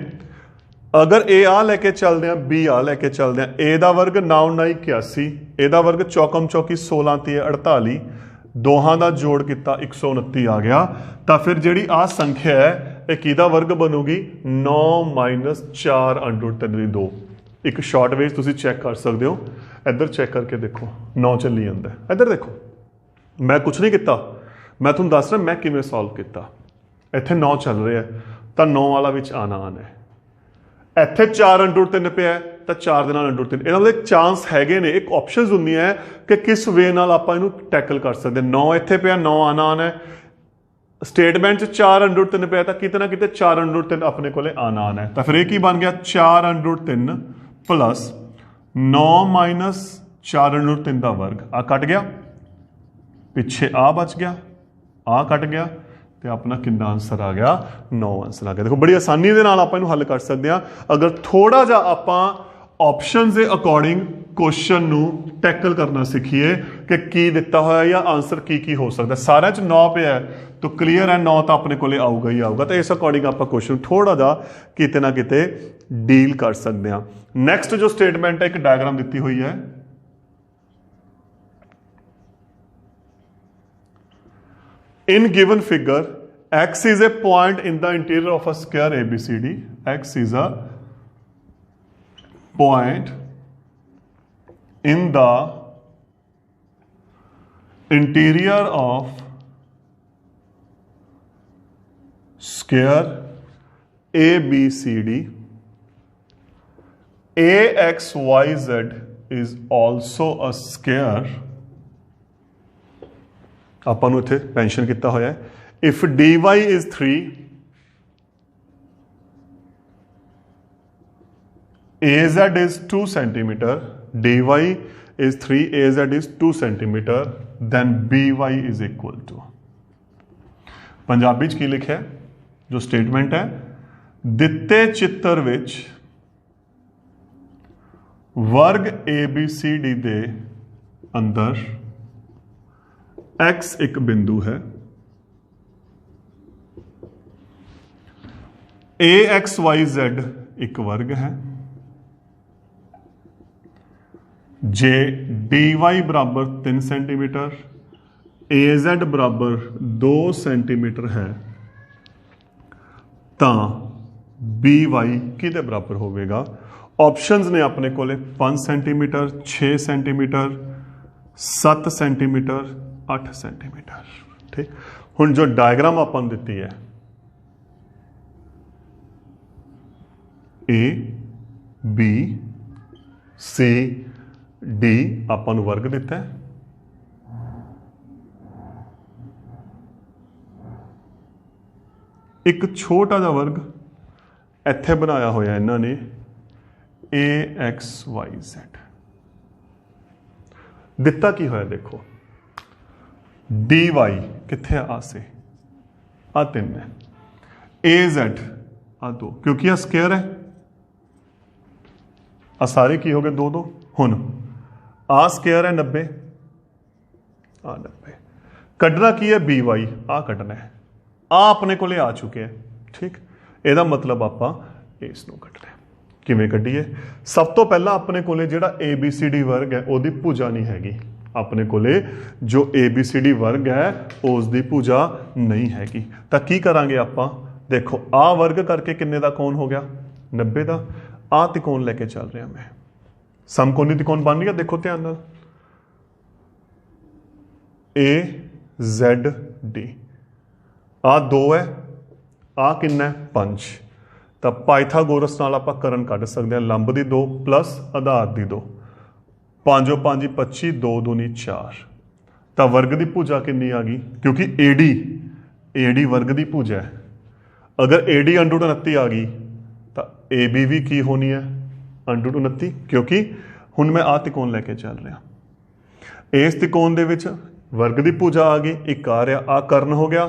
अगर ए आ लैके चलते हैं, बी आ लैके चलते हैं, ए का वर्ग 9 9 81, ए का वर्ग चौकम चौकी 16 ती 48, दोहां का जोड़ किया 129 आ गया। तो फिर जी आ संख्या है ये किहदा वर्ग बनूगी 9 - 4 √3 2। एक शॉर्ट वे तुसीं चैक कर सकते हो, इधर चैक करके देखो 9 चली जाता है। इधर देखो मैं कुछ नहीं किया, मैं तुहानूं दस रहा मैं किवें सॉल्व किया। इत्थे 9 चल रहा है तो 9 वाला विच आना है, ਇੱਥੇ 4 √3 ਪਿਆ ਤਾਂ 4 ਦੇ ਨਾਲ √3। ਇਹਨਾਂ ਦੇ ਚਾਂਸ ਹੈਗੇ ਨੇ, ਇੱਕ ਆਪਸ਼ਨਸ ਹੁੰਦੀਆਂ ਹੈ ਕਿ ਕਿਸ ਵੇ ਨਾਲ ਆਪਾਂ ਇਹਨੂੰ ਟੈਕਲ ਕਰ ਸਕਦੇ। 9 ਇੱਥੇ ਪਿਆ, 9 ਆਣਾ ਹੈ। ਸਟੇਟਮੈਂਟ 'ਚ 4 √3 ਪਿਆ ਤਾਂ ਕਿਤੇ ਨਾ ਕਿਤੇ 4 √3 ਆਪਣੇ ਕੋਲੇ ਆਣਾ ਹੈ। ਤਾਂ ਫਿਰ ਇਹ ਕੀ ਬਣ ਗਿਆ 4 √3 ਪਲੱਸ 9 - 4 √3 ਦਾ ਵਰਗ। ਆ ਕੱਟ ਗਿਆ, ਪਿੱਛੇ ਆ ਬਚ ਗਿਆ, ਆ ਕੱਟ ਗਿਆ ਤੇ ਆਪਣਾ ਕਿੰਨਾ ਆंसर आ गया 9 आंसर आ गया। देखो बड़ी आसानी ਦੇ ਨਾਲ ਆਪਾਂ ਇਹਨੂੰ ਹੱਲ ਕਰ ਸਕਦੇ ਹਾਂ ਅਗਰ ਥੋੜਾ ਜਿਹਾ ਆਪਾਂ ਆਪਸ਼ਨਸ ਦੇ ਅਕੋਰਡਿੰਗ ਕੁਐਸਚਨ ਨੂੰ ਟੈਕਲ ਕਰਨਾ ਸਿੱਖੀਏ ਕਿ ਕੀ ਦਿੱਤਾ ਹੋਇਆ ਜਾਂ ਆਨਸਰ ਕੀ ਹੋ ਸਕਦਾ। ਸਾਰਿਆਂ 'ਚ 9 ਪਿਆ ਹੈ ਤਾਂ ਕਲੀਅਰ ਹੈ 9 ਤਾਂ ਆਪਣੇ ਕੋਲੇ ਆਊਗਾ ਹੀ ਆਊਗਾ। ਤਾਂ ਇਸ ਅਕੋਰਡਿੰਗ ਆਪਾਂ ਕੁਐਸਚਨ ਥੋੜਾ ਜਿਹਾ ਕਿਤੇ ਨਾ ਕਿਤੇ ਡੀਲ ਕਰ ਸਕਦੇ ਹਾਂ। ਨੈਕਸਟ ਜੋ ਸਟੇਟਮੈਂਟ ਹੈ ਇੱਕ ਡਾਇਗਰਾਮ ਦਿੱਤੀ ਹੋਈ ਹੈ। In given figure, x is a point in the interior of a square ABCD. X is a point in the interior of square ABCD. AXYZ is also a square. ਆਪਾਂ ਨੂੰ ਇੱਥੇ mention ਕੀਤਾ ਹੋਇਆ ਹੈ। If dy is 3, AZ is 2 centimeter, dy is 3, AZ is 2 centimeter, then by is equal to। Punjabi 'ਚ ਕੀ ਲਿਖਿਆ ਜੋ statement ਹੈ, ਦਿੱਤੇ ਚਿੱਤਰ ਵਿੱਚ ਵਰਗ ABCD ਦੇ ਅੰਦਰ x एक बिंदु है, AXYZ एक वर्ग है, जे dy बराबर 3 सेंटीमीटर, AZ बराबर 2 सेंटीमीटर है, तो by किहदे बराबर होवेगा। ऑप्शंस ने अपने कोले 5 सेंटीमीटर, 6 सेंटीमीटर, 7 सेंटीमीटर, 8 सेंटीमीटर। ठीक, हुण जो डायग्राम आपां दित्ती है A B C D आपां नूं वर्ग दिता है। एक छोटा जिहा वर्ग इत्थे बनाया होया इन्हां ने AXYZ। दिता की होया देखो dy कित्थे आ से आ 3 है, AZ आ 2 क्योंकि आ स्केयर है, आ सारे की हो गए 2 2। हुण आ स्केयर है 90, आ 90 कढ़ना की है by आ कढ़ना है, आ अपने कोले आ चुके हैं। ठीक, ਇਹਦਾ मतलब ਆਪਾਂ ਇਸ ਨੂੰ ਕੱਢਣਾ ਹੈ। ਕਿਵੇਂ ਕੱਢੀਏ? ਸਭ ਤੋਂ ਪਹਿਲਾਂ ਆਪਣੇ ਕੋਲੇ ਜਿਹੜਾ ABCD वर्ग है ਉਹਦੀ ਭੁਜਾ ਨਹੀਂ ਹੈਗੀ। अपने कोले जो ABCD वर्ग है उसकी भुजा नहीं हैगी। तो की करांगे आपां, देखो आ वर्ग करके किन्ने दा कौन हो गया 90 का, आ त्रिकोण लेके चल रहा मैं, समकोणी त्रिकोण बन गया। देखो ध्यान नाल AZD, आ 2 है, आ किन्ना है 5। तो पाइथागोरस नाल आपां करण कढ सकते हैं, लंब दी 2 प्लस आधार दी 2, 5 5 25, 2 दूनी 4। तो वर्ग की भुजा कितनी आ गई, क्योंकि AD वर्ग की भुजा है। अगर AD √29 आ गई तो AB भी की होनी है √29, क्योंकि हुण मैं आ त्रिकोण लैके चल रहा। इस त्रिकोण दे विच वर्ग की भुजा आ गई, एक आ रहा आ कर्ण हो गया,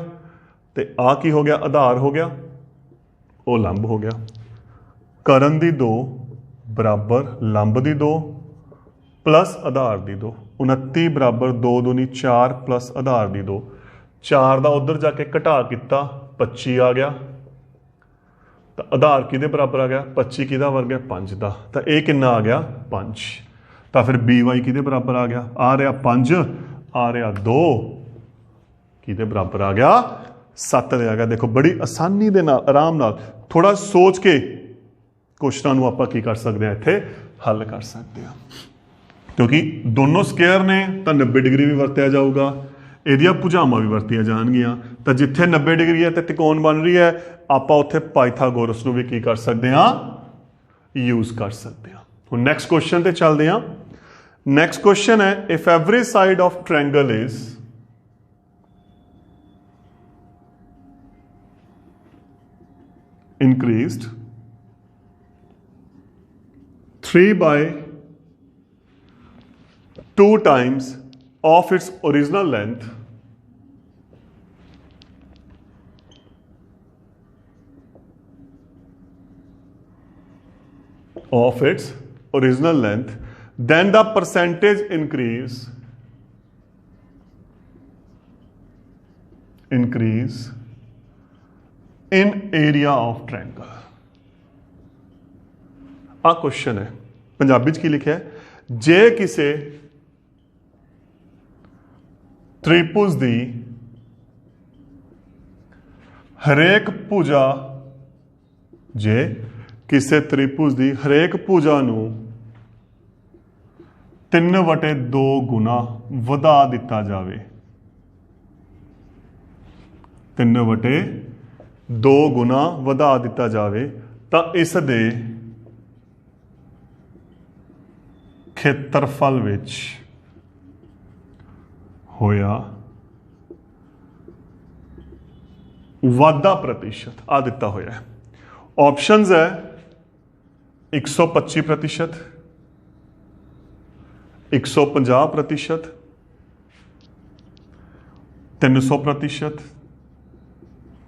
तो आ की हो गया आधार हो गया, वो लंब हो गया। कर्ण की 2 बराबर लंब की 2 प्लस आधार दी 2, 29 बराबर 2 दूनी 4 प्लस आधार दी 2, 4 का उधर जाके घटा किया 25 आ गया, तो आधार किहदे बराबर आ गया 25 किहदा वर्ग है 5 का, तो यह कितना आ गया 5, तो फिर बी वाई किहदे बराबर आ गया आ रहा 5, आ रहा 2, किहदे बराबर आ गया 7 आ गया। देखो बड़ी आसानी दे नाल आराम नाल थोड़ा सोच के क्वेश्चन आपां की कर सकते हैं इत्थे हल कर सकते हैं, क्योंकि दोनों स्केयर ने तो 90 डिग्री भी वरत्या जाऊगा, ਇਹਦੀਆਂ ਭੁਜਾਵਾਂ भी ਵਰਤੀਆਂ ਜਾਣਗੀਆਂ, ਤਾਂ ਜਿੱਥੇ 90 डिग्री है तो त्रिकोण बन रही है ਆਪਾਂ ਉੱਥੇ ਪਾਈਥਾਗੋਰਸ ਨੂੰ ਵੀ ਕੀ ਕਰ ਸਕਦੇ ਹਾਂ यूज कर सकते हैं। ਹੁਣ ਨੈਕਸਟ ਕੁਐਸਚਨ ਤੇ ਚੱਲਦੇ ਹਾਂ। ਨੈਕਸਟ ਕੁਐਸਚਨ ਹੈ if every side of triangle is increased 3 by 2 times of its original length, then the percentage increase in area of triangle। आ क्वेश्चन है पंजाबी च की लिखा है जे किसी त्रिभुज दी हरेक भुजा जे किसी त्रिभुज दी हरेक भुजा नू 3/2 गुना वधा दिता जावे, 3/2 गुना वधा दिता जावे, तो इस दे खेत्रफल विच होया वाधा प्रतिशत आ दिता होया है। ऑप्शंस है 125%, 150%, 300%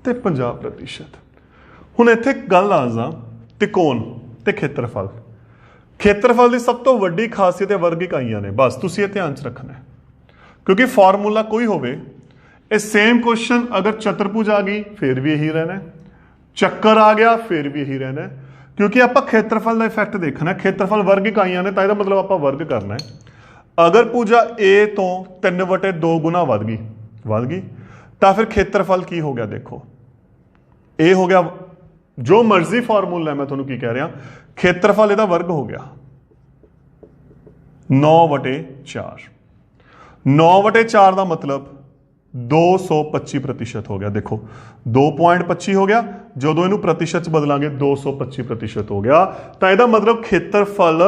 ਤੇ 50%। ਹੁਣ ਇੱਥੇ ਗੱਲ ਆ ਜਾ ਤਿਕੋਣ ਤੇ ਖੇਤਰਫਲ। ਖੇਤਰਫਲ ਦੀ ਸਭ ਤੋਂ ਵੱਡੀ ਖਾਸੀਅਤ ਹੈ ਵਰਗ ਇਕਾਈਆਂ ਨੇ, ਬਸ ਤੁਸੀਂ ਇਹ ਧਿਆਨ ਚ ਰੱਖਣਾ ਹੈ, ਕਿਉਂਕਿ ਫਾਰਮੂਲਾ ਕੋਈ ਹੋਵੇ ਇਹ ਸੇਮ ਕੁਐਸਚਨ अगर चतुर्भुज आ गई फिर भी यही रहना है, ਚੱਕਰ आ गया फिर भी यही रहना है, क्योंकि आप ਖੇਤਰਫਲ ਦਾ ਇਫੈਕਟ देखना है। ਖੇਤਰਫਲ ਵਰਗ ਇਕਾਈਆਂ ਨੇ ਤਾਂ ਇਹਦਾ मतलब आप वर्ग करना है। अगर ਭੁਜਾ A ਤੋਂ 3/2 गुना ਵੱਧ गई तो फिर खेत्रफल की हो गया, देखो ए हो गया जो मर्जी फॉर्मूला है, मैं थोड़ा की कह रहा खेत्रफल ਇਹਦਾ वर्ग हो गया 9/4, 9/4 का मतलब 225% हो गया। देखो 2.25 हो गया, जो इनू प्रतिशत बदलांगे 225% हो गया, तो यदा मतलब खेत्रफल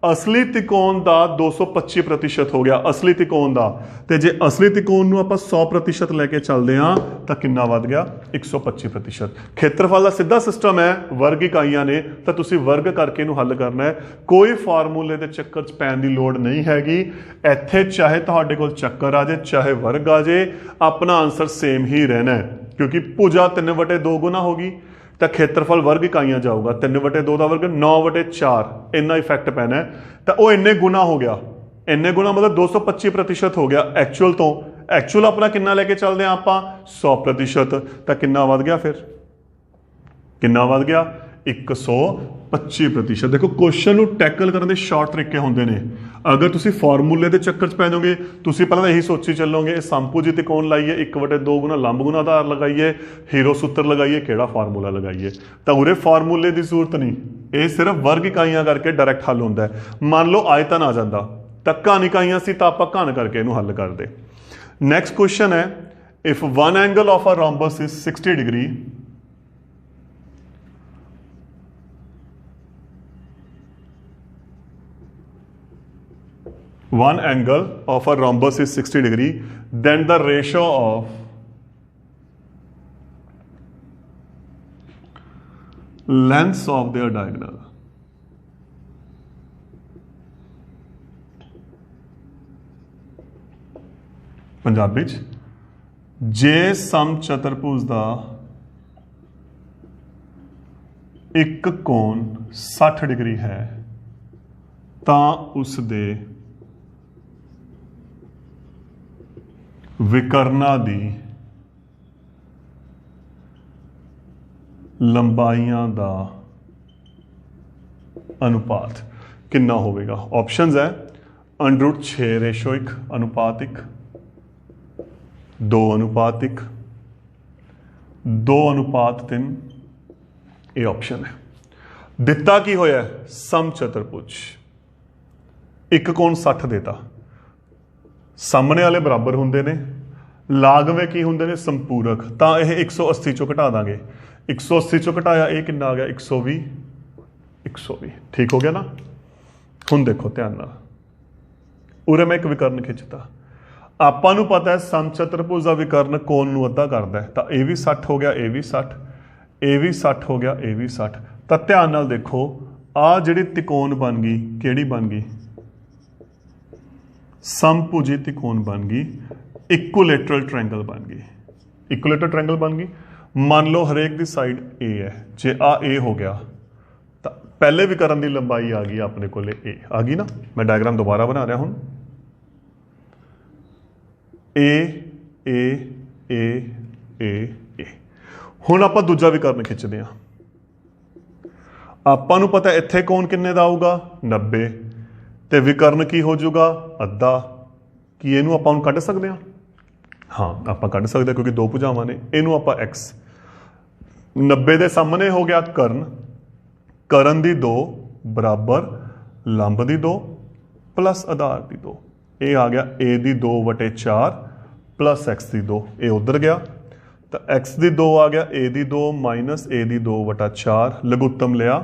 असली त्रिकोण का 225% हो गया, असली त्रिकोण का। तो जे असली त्रिकोण आप 100% लैके चलते हैं तो कितना वध गया 125%। खेत्रफल का सीधा सिस्टम है, वर्ग इकाइयां ने, तो तुसी वर्ग करके इनू हल करना है, कोई फार्मूले के चक्कर च पैन की लोड़ नहीं हैगी। इत्थे चाहे तुहाडे कोल चक्कर आ जाए चाहे वर्ग आ जाए, अपना आंसर सेम ही रहना है, क्योंकि भुजा 3/2 गुना होगी तो खेत्रफल वर्ग इकाइयां जाऊगा, 3/2 का वर्ग 9/4, इन्ना इफैक्ट पैना है, तो वह इन्ने गुना हो गया, इन्ने गुना मतलब 225% हो गया एक्चुअल तो। एक्चुअल अपना कितना लेके चलते हैं आप 100%, तो कितना वध गया, फिर कितना वध गया 125%। देखो क्वेश्चन टैकल करने के शॉर्ट तरीके होंगे ने, अगर तुसी फार्मूले के चक्कर च पै जाओगे, तुसी पहले यही सोची चलोगे समभुज त्रिकोण लाइए 1/2 गुना लंब गुना आधार लगाइए, हीरो सूत्र लगाइए, केड़ा फार्मूला लगाइए, तो उरे फार्मूले की जरूरत नहीं, ये सिर्फ वर्ग इकाइयां करके डायरैक्ट हल होंदा है। मान लो आयतन आ जाता तो घन इकाइयां सी, तो आप घन करके इनू हल करते। नैक्सट क्वेश्चन है if one angle of a rhombus is 60 degree, one angle of a rhombus is 60 degree, then the ratio of lengths of their diagonal Punjabi जे सम चतुर्भुज का एक कोण 60 डिग्री है तो उस दे विकर्णा दी लंबाइयां दा अनुपात कितना होगा? ऑप्शंस है √6:1 अनुपात 1, 2 अनुपात 1, 2 अनुपात 3, ये ऑप्शन है। दिता की होया समचतुर्भुज, एक कोण 60 देता, सामने वाले बराबर होंगे ने, लागवे की होंगे ने संपूरक, तो यह 180 चो घटा देंगे, 180 चो घटाया ये कितना आ गया 120, 120 ठीक हो गया ना। हुण देखो ध्यान नाल, उरे मैं एक विकर्ण खिंचता, आपां नूं पता है समचतुर्भुज का विकर्ण कोण नूं अद्धा करदा है, तो ये भी 60 हो गया, ये भी 60, ये भी 60 हो गया, ये भी 60। तो ध्यान नाल देखो आ जिहड़ी त्रिकोण बन गई, किहड़ी बन गई? समभुजी त्रिकोण बन गई, इक्विलैटरल ट्रायंगल बन गई, इक्विलैटरल ट्रायंगल बन गई। मान लो हरेक दी साइड ए है, जे आ ए हो गया तो पहले विकर्ण की लंबाई आ गई अपने को ए आ गई ना। मैं डायग्राम दोबारा बना रहा हूं, ए ए ए ए ए। हुण आपां दूजा विकर्ण खिंचदे हां, आपां नूं पता इत्थे कोण किन्ने दा आऊगा 90, ते विकर्ण की हो जाऊगा अद्धा। कि इहनूं आपां हुण कढ सकदे हां? हाँ आपां कढ सकदे क्योंकि दो भुजावां ने। इहनूं आपां x 90 दे सामने हो गया कर्ण, कर्ण दी 2 बराबर लंब दी 2 प्लस आधार दी 2, ये आ गया a दी 2/4 प्लस x दी 2, ये उधर गया तो x दी 2 आ गया a दी 2 माइनस a दी 2/4, लघुत्तम लिया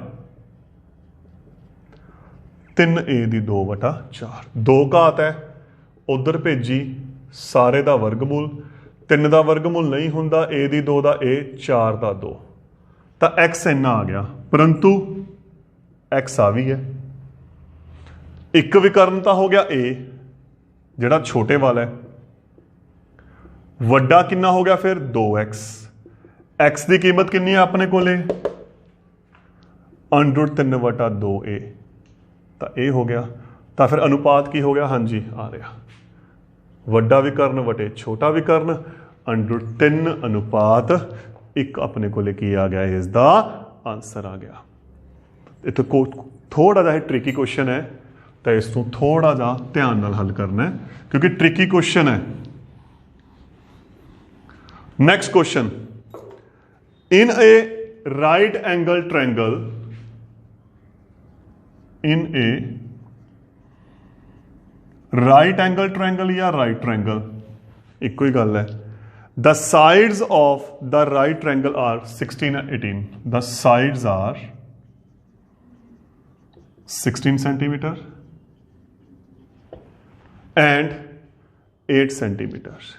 3a दी 2/4, 2 घात है उधर भेजी, सारे का वर्गमूल, 3 का वर्गमूल नहीं होंदा, a दी 2 का a, 4 का 2, तो x इन्ना आ गया, परंतु x आ भी है। एक विकर्ण तो हो गया a जिहड़ा छोटे वाला है, वड्डा कितना हो गया फिर 2x, x की कीमत कितनी है अपने को √3/2a, तो a हो गया। तो फिर अनुपात की हो गया? हाँ जी आ रहा, वड्डा विकर्ण वटे छोटा विकर्ण √3 अनुपात 1 अपने को की आ गया, इसका आंसर आ गया। इतो थोड़ा जा ट्रिकी क्वेश्चन है, तो इसको थोड़ा जा ध्यान नाल हल करना है क्योंकि ट्रिकी क्वेश्चन है। Next question, in a right angle triangle, in a right angle triangle या राइट ट्रायंगल एक ही गल है, the sides of the right triangle are 16 and 18, the sides are 16 centimeter and 8 centimeters,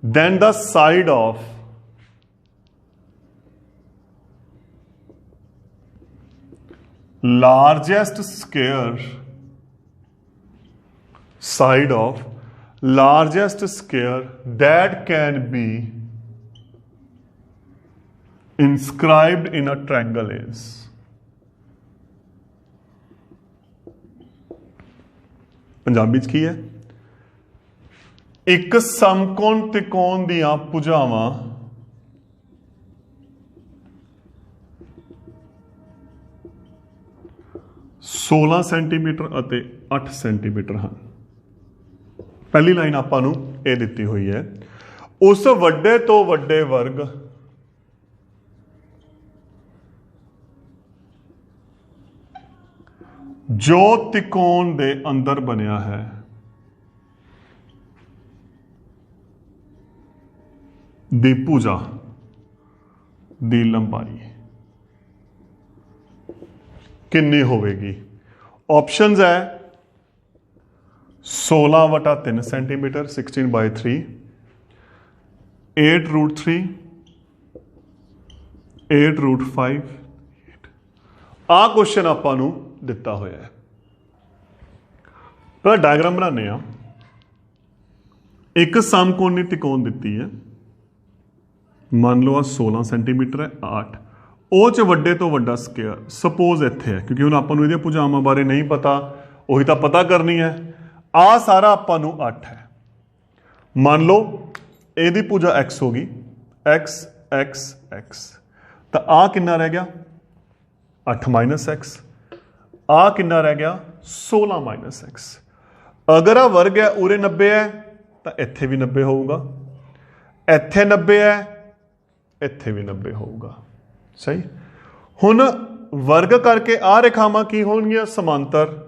then the side of largest square, side of largest square that can be inscribed in a triangle is, Punjabi च की है? एक समकोण त्रिकोण दियां भुजावां सोलह centimetre और 8 centimetre हैं। पहली लाइन आपां नूं ये दिती हुई है, उस वड्डे तो वड्डे वर्ग जो त्रिकोण दे अंदर बनिया है दी भुजा दी लंबाई कितनी होगी? ऑप्शंस है 16/3 सेंटीमीटर 16/3, 8√3, 8√5। आ क्वेश्चन आपां नूं दिता होया है। पहला डायग्राम बनाने आ, एक समकोणी त्रिकोण दिती है, मान लो 16 सेंटीमीटर है 8, ਉਹ ਚ ਵੱਡੇ ਤੋਂ ਵੱਡਾ ਸਕੁਅਰ ਸਪੋਜ਼ ਇੱਥੇ ਹੈ ਕਿਉਂਕਿ ਹੁਣ ਆਪਾਂ ਨੂੰ ਇਹਦੀਆਂ ਭੁਜਾਵਾਂ ਬਾਰੇ ਨਹੀਂ ਪਤਾ, ਉਹੀ ਤਾਂ ਪਤਾ ਕਰਨੀ ਹੈ। ਆ ਸਾਰਾ ਆਪਾਂ ਨੂੰ 8 ਹੈ, मान लो ਇਹਦੀ ਭੁਜਾ x ਹੋ ਗਈ, x x x, ਤਾਂ ਆ ਕਿੰਨਾ ਰਹਿ ਗਿਆ 8 ਮਾਈਨਸ x, ਆ ਕਿੰਨਾ ਰਹਿ ਗਿਆ 16 ਮਾਈਨਸ x। ਅਗਰ ਆ ਵਰਗ ਹੈ ਉਰੇ 90 ਹੈ ਤਾਂ ਇੱਥੇ ਵੀ 90 ਹੋਊਗਾ, ਇੱਥੇ 90 ਹੈ ਇੱਥੇ ਵੀ 90 ਹੋਊਗਾ। ਸਹੀ। ਹੁਣ ਵਰਗ ਕਰਕੇ ਆ ਰੇਖਾਵਾਂ ਕੀ ਹੋਣਗੀਆਂ ਸਮਾਂਤਰ,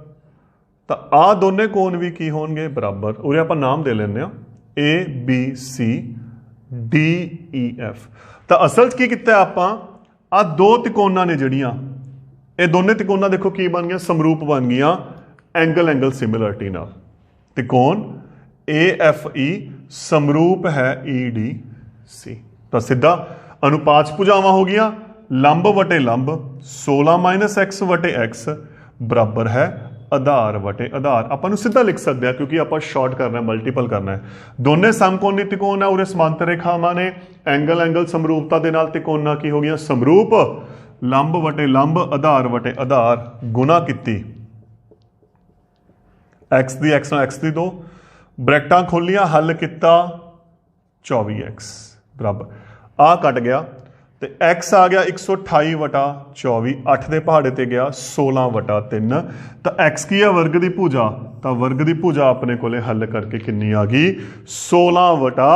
ਤਾਂ ਆ ਦੋਨੇ ਕੋਣ ਵੀ ਕੀ ਹੋਣਗੇ ਬਰਾਬਰ। ਉਰੇ ਆਪਾਂ ਨਾਮ ਦੇ ਲੈਂਦੇ ਹਾਂ A B C D E F। ਤਾਂ ਅਸਲ 'ਚ ਕੀ ਕੀਤਾ ਆਪਾਂ, ਆ ਦੋ ਤਿਕੋਣਾਂ ਨੇ ਜਿਹੜੀਆਂ, ਇਹ ਦੋਨੇ ਤਿਕੋਣਾਂ ਦੇਖੋ ਕੀ ਬਣ ਗਈਆਂ, ਸਮਰੂਪ ਬਣ ਗਈਆਂ ਐਂਗਲ ਸਿਮਿਲਰਿਟੀ ਨਾਲ। ਤਿਕੋਣ AFE ਸਮਰੂਪ ਹੈ EDC। ਤਾਂ ਸਿੱਧਾ ਅਨੁਪਾਤ ਭੁਜਾਵਾਂ ਹੋ ਗਈਆਂ ਲੰਬ ਵਟੇ ਲੰਬ, 16 ਮਾਈਨਸ x ਵਟੇ x ਬਰਾਬਰ ਹੈ ਆਧਾਰ ਵਟੇ ਆਧਾਰ। ਆਪਾਂ ਨੂੰ ਸਿੱਧਾ ਲਿਖ ਸਕਦੇ ਆ ਕਿਉਂਕਿ ਆਪਾਂ ਸ਼ਾਰਟ ਕਰਨਾ, ਮਲਟੀਪਲ ਕਰਨਾ ਹੈ। ਦੋਨੇ ਸਮਕੋਣੀ ਤਿਕੋਣ ਹੈ, ਉਰੇ ਸਮਾਂਤਰ ਰੇਖਾਵਾਂ ਨੇ, ਐਂਗਲ ਸਮਰੂਪਤਾ ਦੇ ਨਾਲ ਤਿਕੋਣਾਂ ਕੀ ਹੋ ਗਈਆਂ ਸਮਰੂਪ, ਲੰਬ ਵਟੇ ਲੰਬ ਆਧਾਰ ਵਟੇ ਆਧਾਰ ਗੁਣਾ ਕੀਤੀ x ਦੀ x ਨਾਲ x ਦੀ 2 ਬ੍ਰੈਕਟਾਂ ਖੋਲੀਆਂ, ਹੱਲ ਕੀਤਾ 24x ਬਰਾਬਰ ਆ ਕੱਟ ਗਿਆ ਤੇ x ਆ ਗਿਆ 128 ਵਟਾ 24, 8 ਦੇ ਪਹਾੜੇ ਤੇ ਗਿਆ 16 ਵਟਾ 3। ਤਾਂ x ਕੀ ਆ ਵਰਗ ਦੀ ਭੁਜਾ, ਤਾਂ ਵਰਗ ਦੀ ਭੁਜਾ ਆਪਣੇ ਕੋਲੇ ਹੱਲ ਕਰਕੇ ਕਿੰਨੀ ਆ ਗਈ 16 ਵਟਾ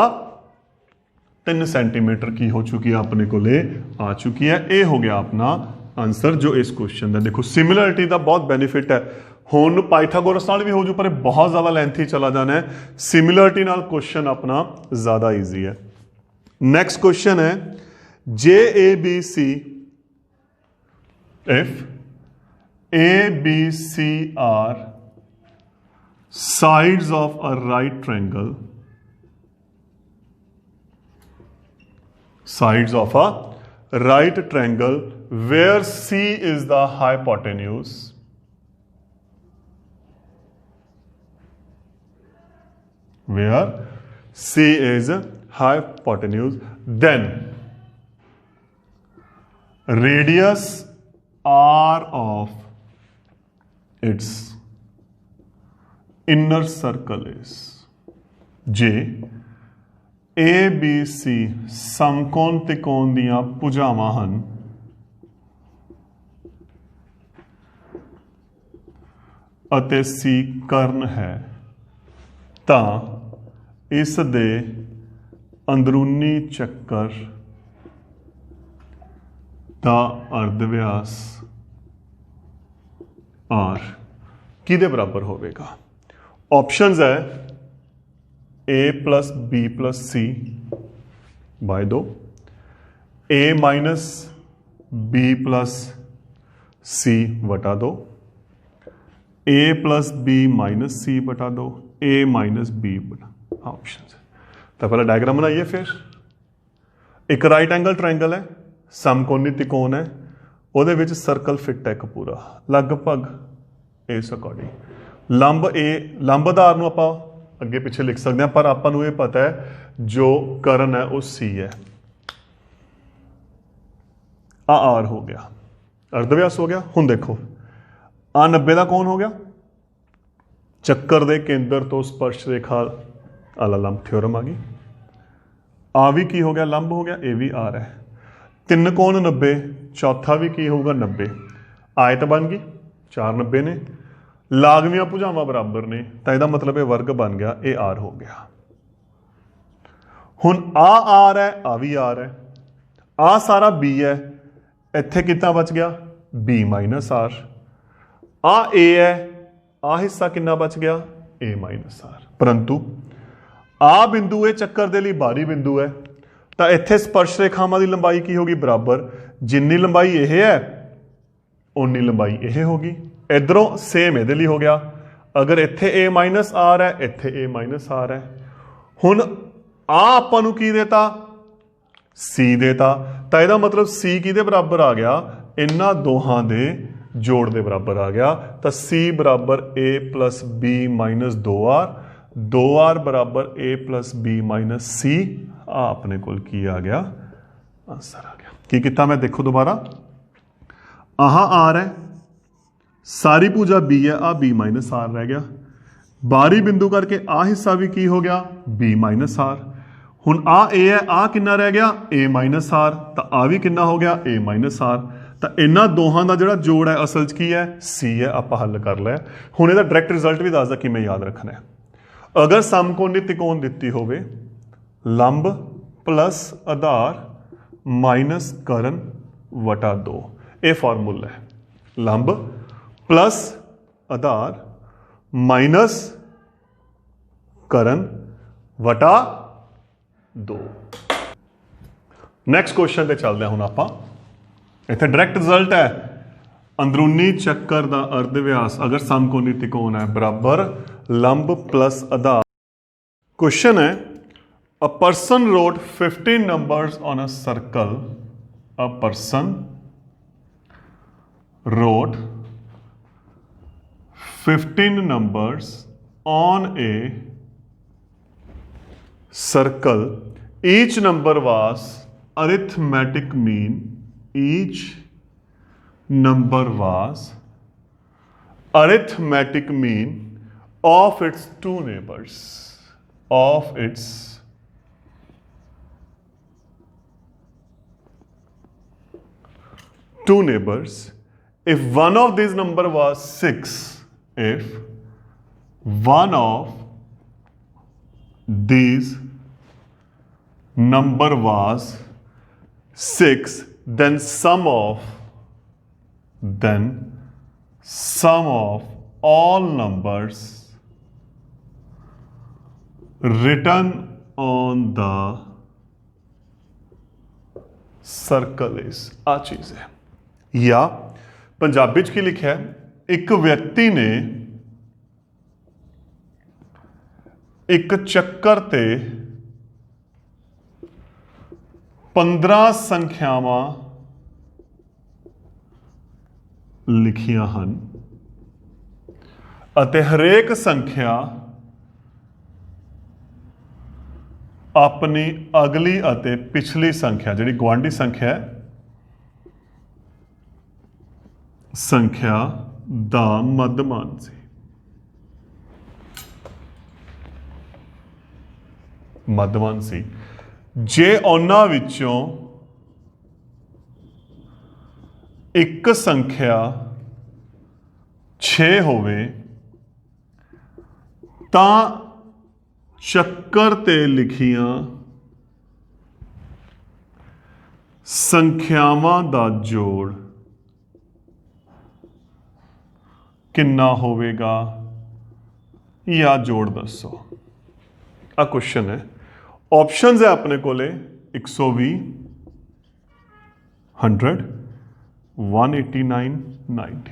3 ਸੈਂਟੀਮੀਟਰ ਕੀ ਹੋ ਚੁੱਕੀ ਹੈ ਆਪਣੇ ਕੋਲੇ ਆ ਚੁੱਕੀ ਹੈ। ਇਹ ਹੋ ਗਿਆ ਆਪਣਾ ਆंसर ਜੋ ਇਸ ਕੁਐਸਚਨ ਦਾ। ਦੇਖੋ ਸਿਮਿਲਰਿਟੀ ਦਾ ਬਹੁਤ ਬੈਨੀਫਿਟ ਹੈ, ਹੁਣ ਪਾਈਥਾਗੋਰਸ ਨਾਲ ਵੀ ਹੋ ਜੂ ਪਰ ਬਹੁਤ ਜ਼ਿਆਦਾ ਲੈਂਥੀ ਚਲਾ ਜਾਣਾ ਹੈ, ਸਿਮਿਲਰਿਟੀ ਨਾਲ ਕੁਐਸਚਨ ਆਪਣਾ ਜ਼ਿਆਦਾ ਈਜ਼ੀ ਹੈ। ਨੈਕਸਟ ਕੁਐਸਚਨ ਹੈ JABC if ABC are sides of a right triangle, sides of a right triangle where C is the hypotenuse, where C is hypotenuse, then radius R of its inner circle is J। ABC ਸਮਕੋਣ ਤਿਕੋਣ ਦੀਆਂ ਭੁਜਾਵਾਂ ਹਨ ਅਤੇ C ਕਰਨ ਹੈ, ਤਾਂ ਇਸ ਦੇ ਅੰਦਰੂਨੀ ਚੱਕਰ ਦਾ ਅਰਧ ਵਿਆਸ R ਕਿਹਦੇ ਬਰਾਬਰ ਹੋਵੇਗਾ। ਆਪਸ਼ਨਸ ਹੈ A plus B plus C by 2, A minus B plus C बटा 2, A plus B minus C बटा 2, A minus B बटा ऑप्शन। तो पहले डायग्राम बनाइए। फिर एक राइट एंगल ट्रायंगल है, समकोणी त्रिकोण है, ਉਹਦੇ ਵਿੱਚ ਸਰਕਲ ਫਿੱਟ ਹੈ ਇੱਕ ਪੂਰਾ ਲਗਭਗ ਇਸ ਅਕੋਰਡਿੰਗ। ਲੰਬ A ਲੰਬ ਆਧਾਰ ਨੂੰ ਆਪਾਂ ਅੱਗੇ ਪਿੱਛੇ ਲਿਖ ਸਕਦੇ ਹਾਂ, ਪਰ ਆਪਾਂ ਨੂੰ ਇਹ ਪਤਾ ਹੈ ਜੋ ਕਰਨ ਹੈ ਉਹ C ਹੈ। ਆ R ਹੋ ਗਿਆ, ਅਰਧਵਿਆਸ ਹੋ ਗਿਆ। ਹੁਣ ਦੇਖੋ ਆ 90 ਦਾ ਕੌਣ ਹੋ ਗਿਆ, ਚੱਕਰ ਦੇ ਕੇਂਦਰ ਤੋਂ ਸਪਰਸ਼ ਰੇਖਾ ਆਲਾ ਲੰਬ ਥਿਓਰਮ ਆ ਗਈ। ਆ ਵੀ ਕੀ ਹੋ ਗਿਆ ਲੰਬ ਹੋ ਗਿਆ, ਇਹ ਵੀ R ਹੈ। ਤਿੰਨ ਕੋਣ 90, ਚੌਥਾ ਵੀ ਕੀ ਹੋਊਗਾ 90, ਆਇਤ ਬਣ ਗਈ, 4 90 ਨੇ, ਲਾਗਵੀਆਂ ਭੁਜਾਵਾਂ ਬਰਾਬਰ ਨੇ, ਤਾਂ ਇਹਦਾ ਮਤਲਬ ਇਹ ਵਰਗ ਬਣ ਗਿਆ, ਇਹ R ਹੋ ਗਿਆ। ਹੁਣ ਆ R ਹੈ, ਆ ਵੀ R ਹੈ, ਆ ਸਾਰਾ B ਹੈ, ਇੱਥੇ ਕਿੰਨਾ ਬਚ ਗਿਆ B ਮਾਈਨਸ R, ਆ A ਹੈ, ਆ ਹਿੱਸਾ ਕਿੰਨਾ ਬਚ ਗਿਆ A ਮਾਈਨਸ R। ਪਰੰਤੂ ਆ ਬਿੰਦੂ ਇਹ ਚੱਕਰ ਦੇ ਲਈ ਬਾਹਰੀ ਬਿੰਦੂ ਹੈ, ਤਾਂ ਇੱਥੇ ਸਪਰਸ਼ ਰੇਖਾਵਾਂ ਦੀ ਲੰਬਾਈ ਕੀ ਹੋਗੀ ਬਰਾਬਰ, ਜਿੰਨੀ ਲੰਬਾਈ ਇਹ ਹੈ ਓਨੀ ਲੰਬਾਈ ਇਹ ਹੋਗੀ। ਇਧਰੋਂ ਸੇਮ ਇਹਦੇ ਲਈ ਹੋ ਗਿਆ। ਅਗਰ ਇੱਥੇ A ਮਾਈਨਸ R ਹੈ, ਇੱਥੇ A ਮਾਈਨਸ R ਹੈ। ਹੁਣ ਆ ਆਪਾਂ ਨੂੰ ਕੀ ਦੇਤਾ C ਦੇਤਾ, ਤਾਂ ਇਹਦਾ ਮਤਲਬ C ਕਿਹਦੇ ਬਰਾਬਰ ਆ ਗਿਆ, ਇਹਨਾਂ ਦੋਹਾਂ ਦੇ ਜੋੜ ਦੇ ਬਰਾਬਰ ਆ ਗਿਆ। ਤਾਂ C ਬਰਾਬਰ A plus B minus 2R, 2R ਬਰਾਬਰ A plus B minus C। ਆ ਆਪਣੇ ਕੋਲ ਕੀ ਆ ਗਿਆ ਆਂਸਰ ਆ ਗਿਆ। ਕੀ ਕੀਤਾ ਮੈਂ ਦੇਖੋ ਦੁਬਾਰਾ, ਆਹ R ਹੈ, ਸਾਰੀ ਭੁਜਾ B ਹੈ, ਆ B ਮਾਈਨਸ R ਰਹਿ ਗਿਆ, ਬਾਹਰੀ ਬਿੰਦੂ ਕਰਕੇ ਆ ਹਿੱਸਾ ਵੀ ਕੀ ਹੋ ਗਿਆ b ਮਾਈਨਸ ਆਰ। ਹੁਣ ਆ a ਹੈ, ਆ ਕਿੰਨਾ ਰਹਿ ਗਿਆ a ਮਾਈਨਸ ਆਰ, ਤਾਂ ਆ ਵੀ ਕਿੰਨਾ ਹੋ ਗਿਆ a ਮਾਈਨਸ ਆਰ। ਤਾਂ ਇਹਨਾਂ ਦੋਹਾਂ ਦਾ ਜਿਹੜਾ ਜੋੜ ਹੈ ਅਸਲ 'ਚ ਕੀ ਹੈ c ਹੈ। ਆਪਾਂ ਹੱਲ ਕਰ ਲਿਆ। ਹੁਣ ਇਹਦਾ ਡਾਇਰੈਕਟ ਰਿਜ਼ਲਟ ਵੀ ਦੱਸਦਾ ਕਿਵੇਂ ਯਾਦ ਰੱਖਣਾ ਹੈ। ਅਗਰ ਸਮਕੋਣੀ ਤਿਕੋਣ ਦਿੱਤੀ ਹੋਵੇ ਲੰਬ ਪਲਸ ਆਧਾਰ ਮਾਈਨਸ ਕਰਨ ਵਟਾ 2, ਇਹ ਫਾਰਮੂਲਾ ਹੈ। ਲੰਬ ਪਲਸ ਆਧਾਰ ਮਾਈਨਸ ਕਰਨ ਵਟਾ 2। ਨੈਕਸਟ ਕੁਐਸਚਨ ਤੇ ਚੱਲਦੇ ਹਾਂ ਹੁਣ ਆਪਾਂ। ਇੱਥੇ ਡਾਇਰੈਕਟ ਰਿਜ਼ਲਟ ਹੈ ਅੰਦਰੂਨੀ ਚੱਕਰ ਦਾ ਅਰਧ ਵਿਆਸ ਅਗਰ ਸਮਕੋਣੀ ਤਿਕੋਣ ਹੈ ਬਰਾਬਰ ਲੰਬ ਪਲਸ ਆਧਾਰ। ਕੁਐਸਚਨ ਹੈ a person wrote 15 numbers on a circle. A person wrote 15 numbers on a circle. Each number was arithmetic mean. Each number was arithmetic mean of its two neighbors. Of its two neighbors. If one of these number was 6, if one of these number was 6, then sum of all numbers written on the circle is। ਆ ਚੀਜ਼ ਹੈ। ਜਾਂ ਪੰਜਾਬੀ 'ਚ ਕੀ ਲਿਖਿਆ ਹੈ, ਇੱਕ ਵਿਅਕਤੀ ਨੇ ਇੱਕ ਚੱਕਰ ਤੇ 15 ਸੰਖਿਆਵਾਂ ਲਿਖੀਆਂ ਹਨ ਅਤੇ ਹਰੇਕ ਸੰਖਿਆ ਆਪਣੀ ਅਗਲੀ ਅਤੇ ਪਿਛਲੀ ਸੰਖਿਆ ਜਿਹੜੀ ਗੁਆਂਢੀ ਸੰਖਿਆ ਹੈ ਸੰਖਿਆ ਦਾ ਮੱਧਮਾਨ ਸੀ। ਮੱਧਮਾਨ ਸੀ। ਜੇ ਉਹਨਾਂ ਵਿੱਚੋਂ ਇੱਕ ਸੰਖਿਆ 6 ਹੋਵੇ ਤਾਂ ਚੱਕਰ ਤੇ ਲਿਖੀਆਂ ਸੰਖਿਆਵਾਂ ਦਾ ਜੋੜ ਕਿੰਨਾ ਹੋਵੇਗਾ ਜਾਂ ਜੋੜ ਦੱਸੋ। ਆ ਕੁਐਸਚਨ ਹੈ। ਆਪਸ਼ਨਸ ਹੈ ਆਪਣੇ ਕੋਲੇ 120, 100, 189, 90।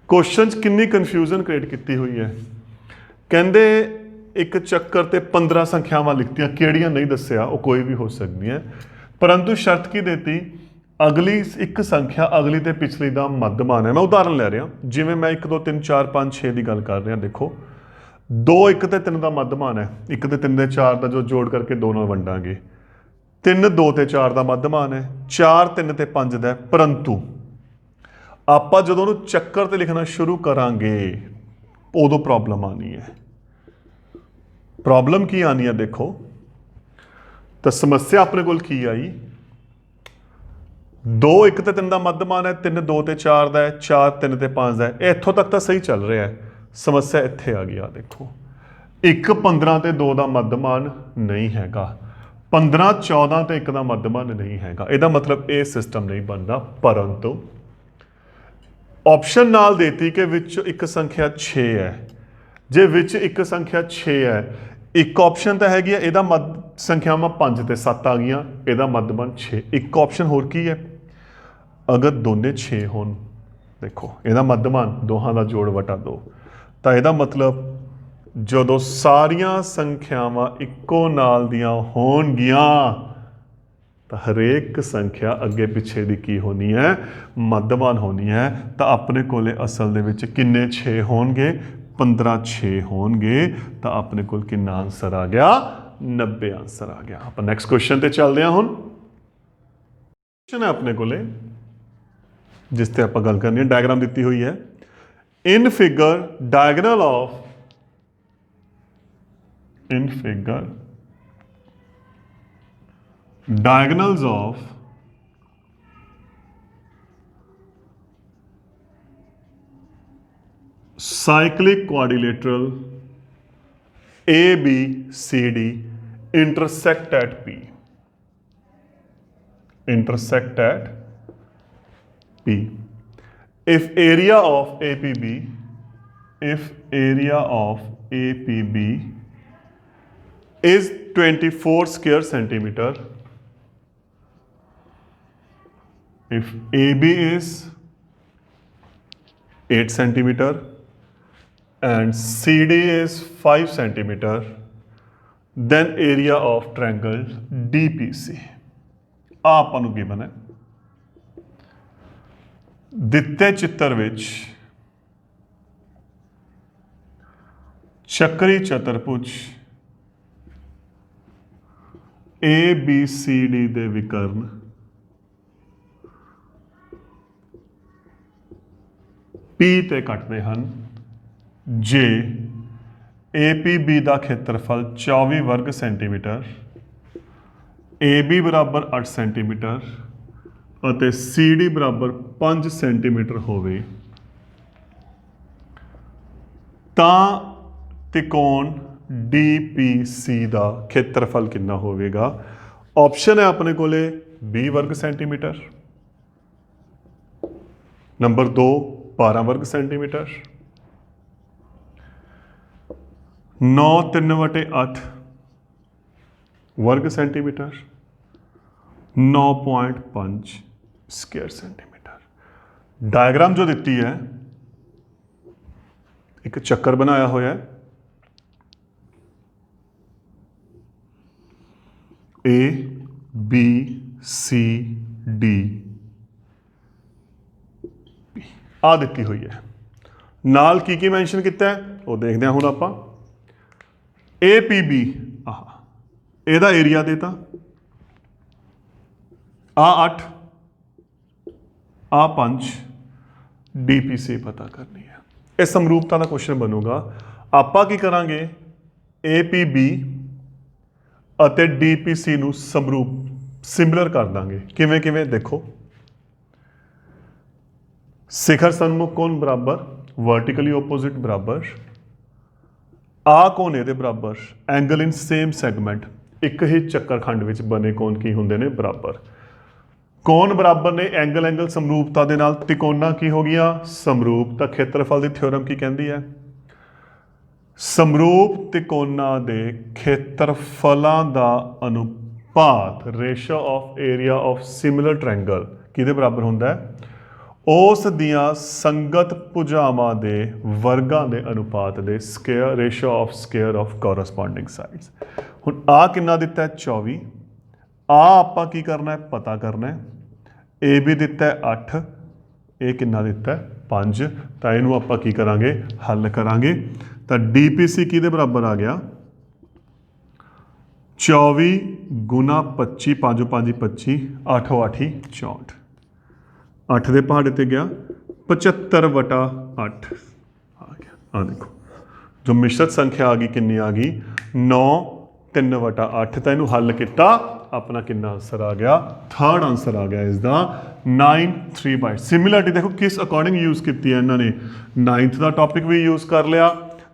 ਕੁਐਸਚਨ 'ਚ ਕਿੰਨੀ ਕਨਫਿਊਜ਼ਨ ਕ੍ਰੀਏਟ ਕੀਤੀ ਹੋਈ ਹੈ। ਕਹਿੰਦੇ ਇੱਕ ਚੱਕਰ ਤੇ 15 ਸੰਖਿਆਵਾਂ ਲਿਖਤੀਆਂ, ਕਿਹੜੀਆਂ ਨਹੀਂ ਦੱਸਿਆ, ਉਹ ਕੋਈ ਵੀ ਹੋ ਸਕਦੀਆਂ, ਪਰੰਤੂ ਸ਼ਰਤ ਕੀ ਦੇਤੀ ਅਗਲੀ ਇੱਕ ਸੰਖਿਆ ਅਗਲੀ ਤੇ ਪਿਛਲੀ ਦਾ ਮੱਧਮਾਨ ਹੈ। ਮੈਂ ਉਦਾਹਰਨ ਲੈ ਰਿਹਾ, ਜਿਵੇਂ ਮੈਂ 1 2 3 4 5 6 ਦੀ ਗੱਲ ਕਰ ਰਿਹਾ। ਦੇਖੋ 2 1 ਤੇ 3 ਦਾ ਮੱਧਮਾਨ ਹੈ, 1 ਤੇ 3 ਦੇ 4 ਦਾ ਜੋ ਜੋੜ ਕਰਕੇ 2 ਨਾਲ ਵੰਡਾਂਗੇ। 3 2 ਤੇ 4 ਦਾ ਮੱਧਮਾਨ ਹੈ, 4 3 ਤੇ 5 ਦਾ। ਪਰੰਤੂ ਆਪਾਂ ਜਦੋਂ ਉਹਨੂੰ ਚੱਕਰ ਤੇ ਲਿਖਣਾ ਸ਼ੁਰੂ ਕਰਾਂਗੇ ਉਦੋਂ ਪ੍ਰੋਬਲਮ ਆਣੀ ਹੈ। ਪ੍ਰੋਬਲਮ ਕੀ ਆਣੀ ਹੈ ਦੇਖੋ, ਤਾਂ ਸਮੱਸਿਆ ਆਪਣੇ ਕੋਲ ਕੀ ਆਈ, 2 1 ਤੇ 3 ਦਾ ਮੱਧਮਾਨ ਹੈ, 3 2 ਤੇ 4 ਦਾ ਹੈ, 4 3 ਤੇ 5 ਦਾ ਹੈ। ਇਹ ਇੱਥੋਂ ਤੱਕ ਤਾਂ ਸਹੀ ਚੱਲ ਰਿਹਾ ਹੈ। ਸਮੱਸਿਆ ਇੱਥੇ ਆ ਗਈ। ਆ ਦੇਖੋ 1 15 ਤੇ 2 ਦਾ ਮੱਧਮਾਨ ਨਹੀਂ ਹੈਗਾ, 15 14 ਤੇ 1 ਦਾ ਮੱਧਮਾਨ ਨਹੀਂ ਹੈਗਾ। ਇਹਦਾ ਮਤਲਬ ਇਹ ਸਿਸਟਮ ਨਹੀਂ ਬਣਦਾ। ਪਰੰਤੂ ਆਪਸ਼ਨ ਨਾਲ ਦੇਤੀ ਕਿ ਵਿੱਚ ਇੱਕ ਸੰਖਿਆ 6 ਹੈ। ਜੇ ਵਿੱਚ ਇੱਕ ਸੰਖਿਆ 6 ਹੈ, ਇੱਕ ਆਪਸ਼ਨ ਤਾਂ ਹੈਗੀ ਹੈ ਇਹਦਾ ਸੰਖਿਆਵਾਂ 5 ਤੇ 7 ਆ ਗਈਆਂ, ਇਹਦਾ ਮੱਧਮਾਨ 6। ਇੱਕ ਆਪਸ਼ਨ ਹੋਰ ਕੀ ਹੈ, ਅਗਰ ਦੋਨੇ 6 ਹੋਣ, ਦੇਖੋ ਇਹਦਾ ਮੱਧਮਾਨ ਦੋਹਾਂ ਦਾ ਜੋੜ ਵਟਾ 2, ਤਾਂ ਇਹਦਾ ਮਤਲਬ ਜਦੋਂ ਸਾਰੀਆਂ ਸੰਖਿਆਵਾਂ ਇੱਕੋ ਨਾਲ ਦੀਆਂ ਹੋਣਗੀਆਂ ਤਾਂ ਹਰੇਕ ਸੰਖਿਆ ਅੱਗੇ ਪਿੱਛੇ ਦੀ ਕੀ ਹੋਣੀ ਹੈ, ਮੱਧਮਾਨ ਹੋਣੀ ਹੈ। ਤਾਂ ਆਪਣੇ ਕੋਲੇ ਅਸਲ ਦੇ ਵਿੱਚ ਕਿੰਨੇ 6 ਹੋਣਗੇ, 15 6 ਹੋਣਗੇ। ਤਾਂ ਆਪਣੇ ਕੋਲ ਕਿੰਨਾ ਆਨਸਰ ਆ ਗਿਆ, 90 ਆਨਸਰ ਆ ਗਿਆ। ਆਪਾਂ ਨੈਕਸਟ ਕੁਐਸਚਨ ਤੇ ਚੱਲਦੇ ਹਾਂ। ਹੁਣ ਕੁਐਸਚਨ ਹੈ ਆਪਣੇ ਕੋਲੇ ਜਿਸ ਤੇ ਆਪਾਂ ਗੱਲ ਕਰਨੀ ਹੈ। ਡਾਇਗਰਾਮ ਦਿੱਤੀ ਹੋਈ ਹੈ। In figure diagonal of in figure, diagonals of cyclic quadrilateral ABCD intersect at P. Intersect at P. If area of APB is 24 square centimeter, if AB is 8 centimeter and CD is 5 centimeter, then area of triangle DPC ਆ ਆਪਾਂ ਨੂੰ given ਹੈ। ਦਿੱਤੇ ਚਿੱਤਰ ਵਿੱਚ ਚੱਕਰੀ ਚਤੁਰਭੁਜ ABCD ਦੇ ਵਿਕਰਨ P ਤੇ ਕੱਟਦੇ ਹਨ ਜੇ APB ਦਾ ਖੇਤਰਫਲ 24 ਵਰਗ ਸੈਂਟੀਮੀਟਰ, AB ਬਰਾਬਰ 8 ਸੈਂਟੀਮੀਟਰ ਅਤੇ CD ਬਰਾਬਰ 5 ਸੈਂਟੀਮੀਟਰ ਹੋਵੇ ਤਾਂ त्रिकोण DPC ਦਾ ਖੇਤਰਫਲ ਕਿੰਨਾ ਹੋਵੇਗਾ। ਆਪਸ਼ਨ ਹੈ ਆਪਣੇ ਕੋਲੇ 20 ਵਰਗ ਸੈਂਟੀਮੀਟਰ, ਨੰਬਰ 2 12 ਵਰਗ ਸੈਂਟੀਮੀਟਰ, 9 3/8 वर्ग सेंटीमीटर, 9.5 स्क्वायर सेंटीमीटर। डायग्राम जो दी है एक चक्कर बनाया हुआ है, A B C D आ दी हुई है। नाल की मैंशन किया है वो देखते हैं हुण आपां। APB ਇਹਦਾ ਏਰੀਆ ਦੇਤਾ ਆ 8 ਆ 5 DPC ਪਤਾ ਕਰਨੀ ਹੈ। ਇਹ ਸਮਰੂਪਤਾ ਦਾ ਕੁਐਸਚਨ ਬਣੂਗਾ। ਆਪਾਂ ਕੀ ਕਰਾਂਗੇ APB ਅਤੇ DPC ਨੂੰ ਸਿਮਿਲਰ ਕਰ ਦਾਂਗੇ। ਕਿਵੇਂ ਕਿਵੇਂ ਦੇਖੋ, ਸਿਖਰ ਸਨਮੁਖ ਕੋਣ ਬਰਾਬਰ ਵਰਟੀਕਲੀ ਓਪੋਜ਼ਿਟ ਬਰਾਬਰ ਆ ਕੋਣ ਇਹਦੇ ਬਰਾਬਰ ਐਂਗਲ ਇਨ ਸੇਮ ਸੈਗਮੈਂਟ, ਇੱਕ ਹੀ ਚੱਕਰ ਖੰਡ ਵਿੱਚ ਬਣੇ ਕੋਣ ਕੀ ਹੁੰਦੇ ਨੇ ਬਰਾਬਰ। ਕੋਣ ਬਰਾਬਰ ਨੇ ਐਂਗਲ ਐਂਗਲ ਸਮਰੂਪਤਾ ਦੇ ਨਾਲ, ਤਿਕੋਣਾ ਕੀ ਹੋ ਗਿਆ ਸਮਰੂਪ। ਤਾਂ ਖੇਤਰਫਲ ਦੀ ਥਿਓਰਮ ਕੀ ਕਹਿੰਦੀ ਹੈ ਸਮਰੂਪ ਤਿਕੋਣਾ ਦੇ ਖੇਤਰਫਲਾਂ ਦਾ ਅਨੁਪਾਤ ratio of area of similar triangle ਕਿਹਦੇ ਬਰਾਬਰ ਹੁੰਦਾ ਹੈ ਉਸ ਦੀਆਂ ਸੰਗਤ ਭੁਜਾਵਾਂ ਦੇ ਵਰਗਾਂ ਦੇ ਅਨੁਪਾਤ ਦੇ square ratio of square of corresponding sides. ਹੁਣ ਆ ਕਿੰਨਾ ਦਿੱਤਾ ਹੈ 24, ਆ ਆਪਾਂ ਕੀ ਕਰਨਾ ਹੈ ਪਤਾ ਕਰਨਾ ਹੈ। AB ਦਿੱਤਾ ਹੈ 8, ਇਹ ਕਿੰਨਾ ਦਿੱਤਾ ਹੈ 5, ਤਾਂ ਇਹਨੂੰ ਆਪਾਂ ਕੀ ਕਰਾਂਗੇ ਹੱਲ ਕਰਾਂਗੇ। ਤਾਂ DPC ਕਿਹਦੇ ਬਰਾਬਰ ਆ ਗਿਆ 24 ਗੁਣਾ 25, 5 5 25, 8 8 64, 8 ਦੇ ਪਹਾੜੇ ਤੇ ਗਿਆ 75/8 ਆ ਗਿਆ। ਆ ਦੇਖੋ ਜੋ ਮਿਸ਼ਰਤ ਸੰਖਿਆ ਆ ਗਈ ਕਿੰਨੀ ਆ ਗਈ 9 3/8। ਤਾਂ ਇਹਨੂੰ ਹੱਲ ਕੀਤਾ ਆਪਣਾ ਕਿੰਨਾ ਆंसर ਆ ਗਿਆ ਥਰਡ ਆंसर ਆ ਗਿਆ ਇਸ ਦਾ 9 3/8। ਸਿਮਿਲਰਿਟੀ ਦੇਖੋ ਕਿਸ ਅਕੋਰਡਿੰਗ ਯੂਜ਼ ਕੀਤੀ ਹੈ ਇਹਨਾਂ ਨੇ। 9th ਦਾ ਟੌਪਿਕ ਵੀ ਯੂਜ਼ ਕਰ ਲਿਆ